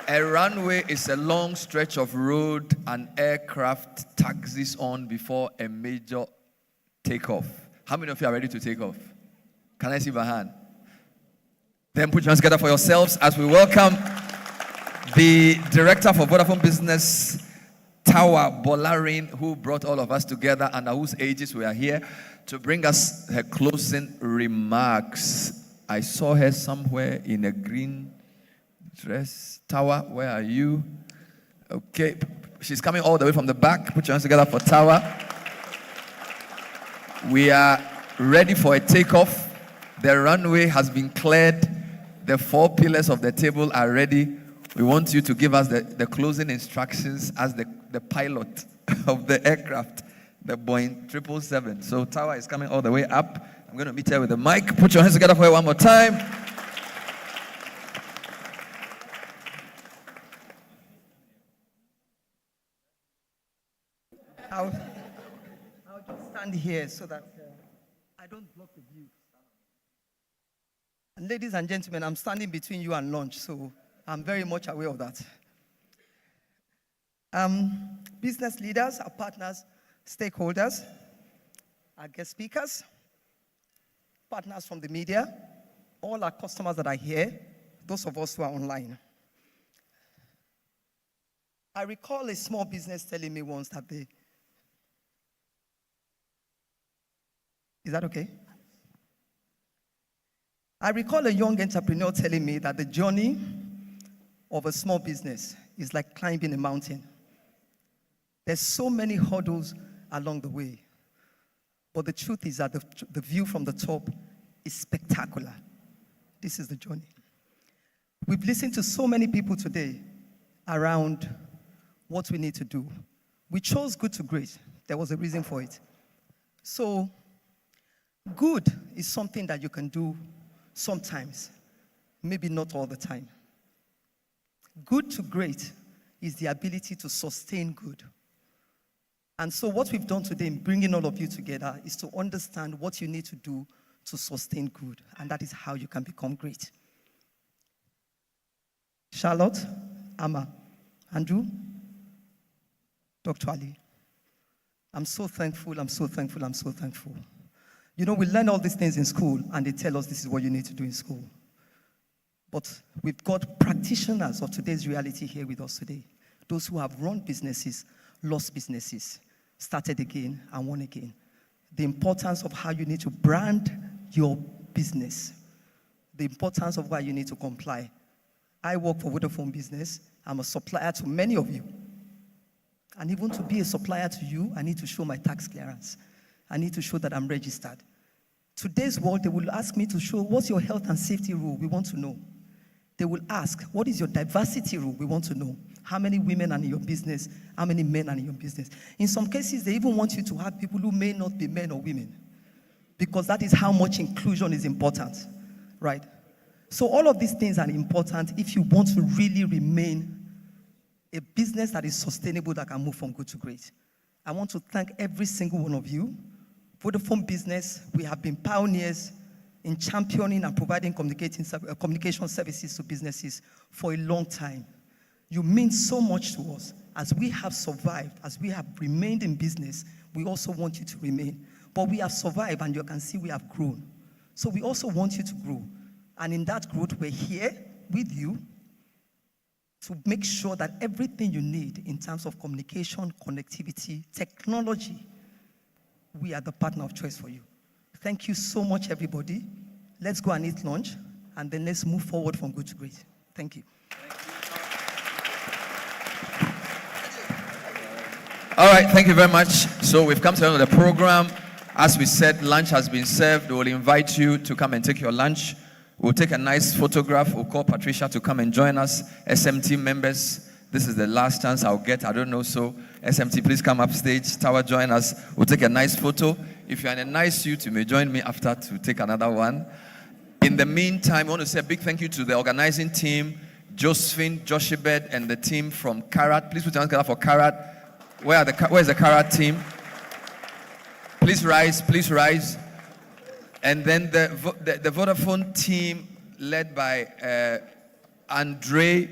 B: A runway is a long stretch of road an aircraft taxis on before a major takeoff. How many of you are ready to take off? Can I see my hand? Then put your hands together for yourselves as we welcome the director for Vodafone Business, Tawa Bolarin, who brought all of us together and at whose ages we are here to bring us her closing remarks. I saw her somewhere in a green dress. Tawa, where are you? Okay, she's coming all the way from the back. Put your hands together for Tawa. We are ready for a takeoff. The runway has been cleared. The 4 pillars of the table are ready. We want you to give us the closing instructions as the pilot of the aircraft, the Boeing 777. So Tawa is coming all the way up. I'm going to meet her with the mic. Put your hands together for her one more time.
U: I'll just stand here so that I don't block the view. And ladies and gentlemen, I'm standing between you and lunch, so I'm very much aware of that. Business leaders, our partners, stakeholders, our guest speakers, partners from the media, all our customers that are here, those of us who are online. I recall a small business telling me once that is that okay? I recall a young entrepreneur telling me that the journey of a small business is like climbing a mountain. There's so many hurdles along the way. But the truth is that the view from the top is spectacular. This is the journey. We've listened to so many people today around what we need to do. We chose good to great. There was a reason for it. So, good is something that you can do sometimes, maybe not all the time. Good to great is the ability to sustain good. And so what we've done today in bringing all of you together is to understand what you need to do to sustain good. And that is how you can become great. Charlotte, Amma, Andrew, Dr. Ali, I'm so thankful, I'm so thankful, I'm so thankful. You know, we learn all these things in school, and they tell us this is what you need to do in school. But we've got practitioners of today's reality here with us today. Those who have run businesses, lost businesses, started again, and won again. The importance of how you need to brand your business. The importance of why you need to comply. I work for Vodafone Business. I'm a supplier to many of you. And even to be a supplier to you, I need to show my tax clearance. I need to show that I'm registered. Today's world, they will ask me to show, what's your health and safety rule? We want to know. They will ask, what is your diversity rule? We want to know. How many women are in your business? How many men are in your business? In some cases, they even want you to have people who may not be men or women, because that is how much inclusion is important, right? So all of these things are important if you want to really remain a business that is sustainable, that can move from good to great. I want to thank every single one of you. Vodafone Business, we have been pioneers in championing and providing communication services to businesses for a long time. You mean so much to us. As we have survived, as we have remained in business, we also want you to remain. But we have survived, and you can see we have grown. So we also want you to grow. And in that growth, we're here with you to make sure that everything you need in terms of communication, connectivity, technology, we are the partner of choice for you. Thank you so much, everybody. Let's go and eat lunch, and then let's move forward from good to great. Thank you.
B: All right, thank you very much. So we've come to the end of the program. As we said, lunch has been served. We'll invite you to come and take your lunch. We'll take a nice photograph. We'll call Patricia to come and join us. SMT members, this is the last chance I'll get. I don't know, so SMT, please come upstage. Tower, join us. We'll take a nice photo. If you're in a nice suit, you may join me after to take another one. In the meantime, I want to say a big thank you to the organizing team, Josephine, Joshibed, and the team from Karat. Please put your hands together for Karat. Where's the Karat team? Please rise, please rise. And then the Vodafone team led by Andre,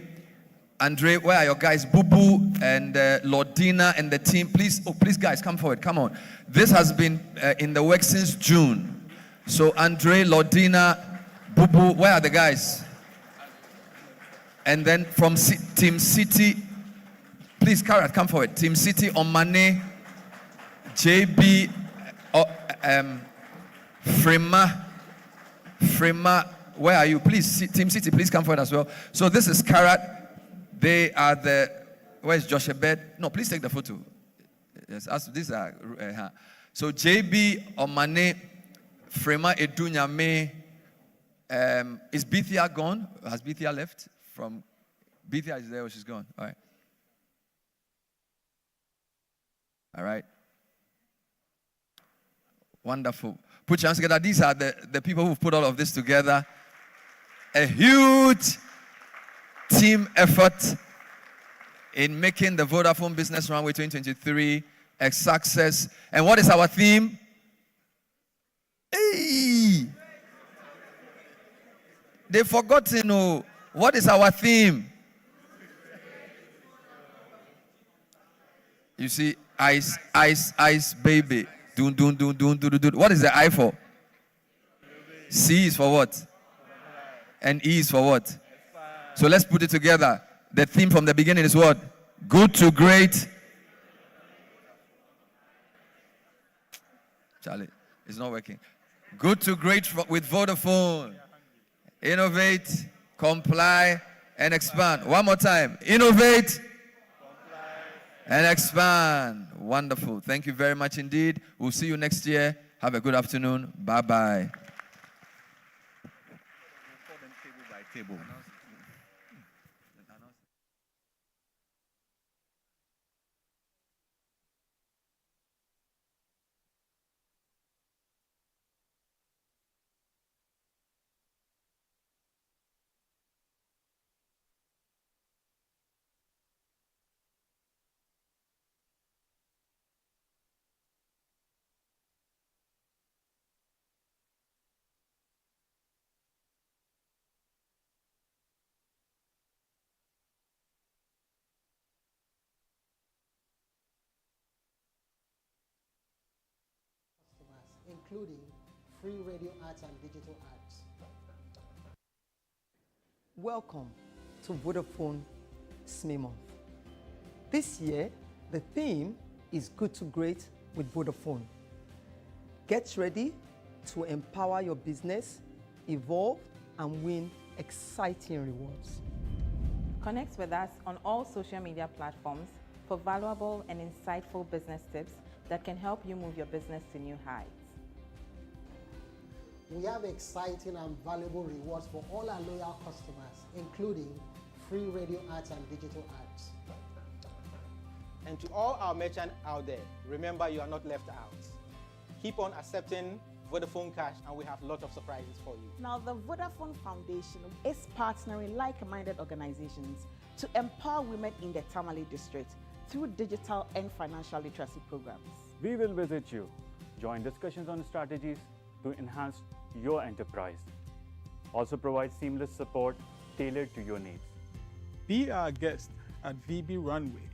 B: Andre, where are your guys? Boo Boo and Lordina and the team. Please, please, guys, come forward. Come on. This has been in the work since June. So, Andre, Lordina, Boo Boo, where are the guys? And then from Team City, please, Karat, come forward. Team City, Omane, JB, Frema, where are you? Please, Team City, please come forward as well. So this is Karat. They are the, where's Josh Abed? No, please take the photo. Yes, these are, so JB, Omane, Frema, Edunyame, is Bithia gone? Has Bithia left? From Bithia is there or she's gone? All right. All right. Wonderful. Put your hands together. These are the people who've put all of this together. A huge team effort in making the Vodafone Business Runway 2023 a success. And what is our theme? Hey! They've forgotten, oh, what is our theme? You see, ice, ice, ice, baby. Dun, dun, dun, dun, dun, dun, dun. What is the I for? C is for what? And E is for what? So let's put it together. The theme from the beginning is what? Good to great. Charlie, it's not working. Good to great with Vodafone. Innovate, comply, and expand. One more time. Innovate, and expand. Wonderful. Thank you very much indeed. We'll see you next year. Have a good afternoon. Bye-bye.
K: Table.
E: Including free radio ads and digital ads.
C: Welcome to Vodafone SME. This year, the theme is Good to Great with Vodafone. Get ready to empower your business, evolve, and win exciting rewards.
D: Connect with us on all social media platforms for valuable and insightful business tips that can help you move your business to new heights.
E: We have exciting and valuable rewards for all our loyal customers, including free radio ads and digital ads.
F: And to all our merchants out there, remember you are not left out. Keep on accepting Vodafone Cash and we have lots of surprises for you.
G: Now, the Vodafone Foundation is partnering like-minded organizations to empower women in the Tamale district through digital and financial literacy programs.
H: We will visit you. Join discussions on strategies to enhance your enterprise. Also provide seamless support tailored to your needs.
I: Be our guest at VB Runway,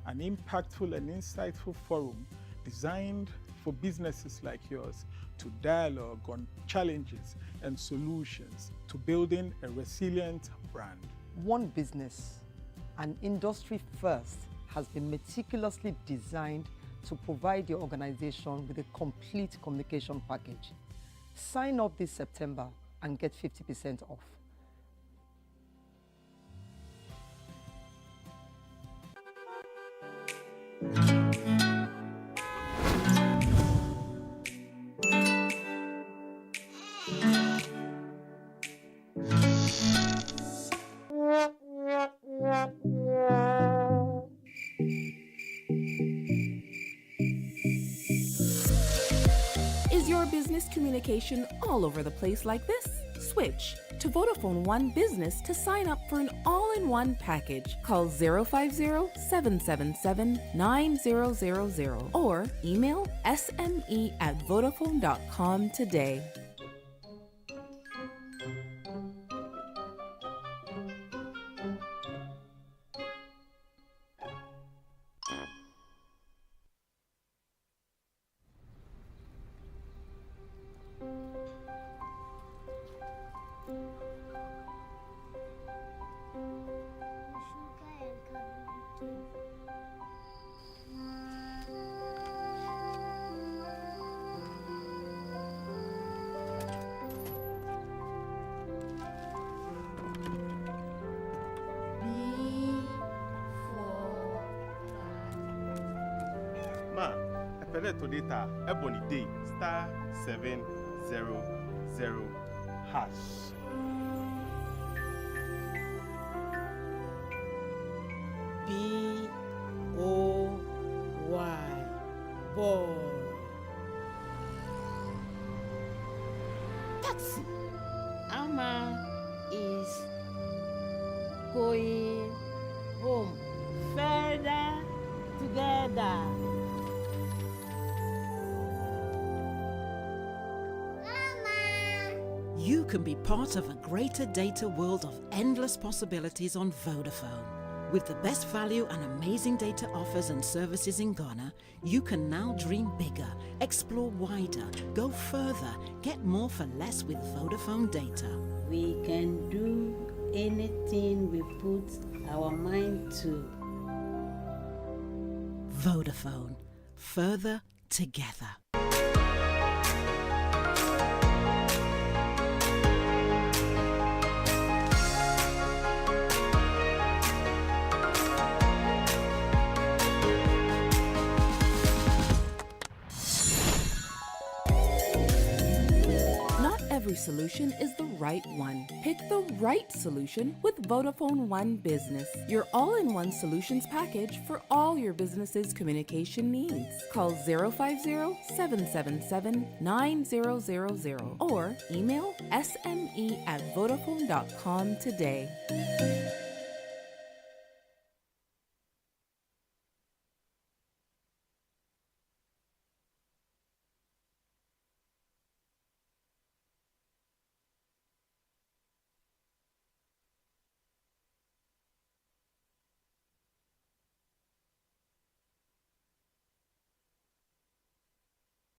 I: an impactful and insightful forum designed for businesses like yours to dialogue on challenges and solutions to building a resilient brand.
C: One business, an industry first, has been meticulously designed to provide your organization with a complete communication package. Sign up this September and get 50% off.
J: Is your business communication all over the place like this? Switch to Vodafone One Business to sign up for an all-in-one package. Call 050-777-9000 or email sme@vodafone.com today.
K: Epele to data ebony day *700#.
L: BOY boy.
G: Taxi. Ama is going home. Further together.
M: You can be part of a greater data world of endless possibilities on Vodafone. With the best value and amazing data offers and services in Ghana, you can now dream bigger, explore wider, go further, get more for less with Vodafone data.
L: We can do anything we put our mind to.
M: Vodafone. Further together.
J: Every solution is the right one. Pick the right solution with Vodafone One Business, your all-in-one solutions package for all your business's communication needs. Call 050-777-9000 or email sme@vodafone.com today.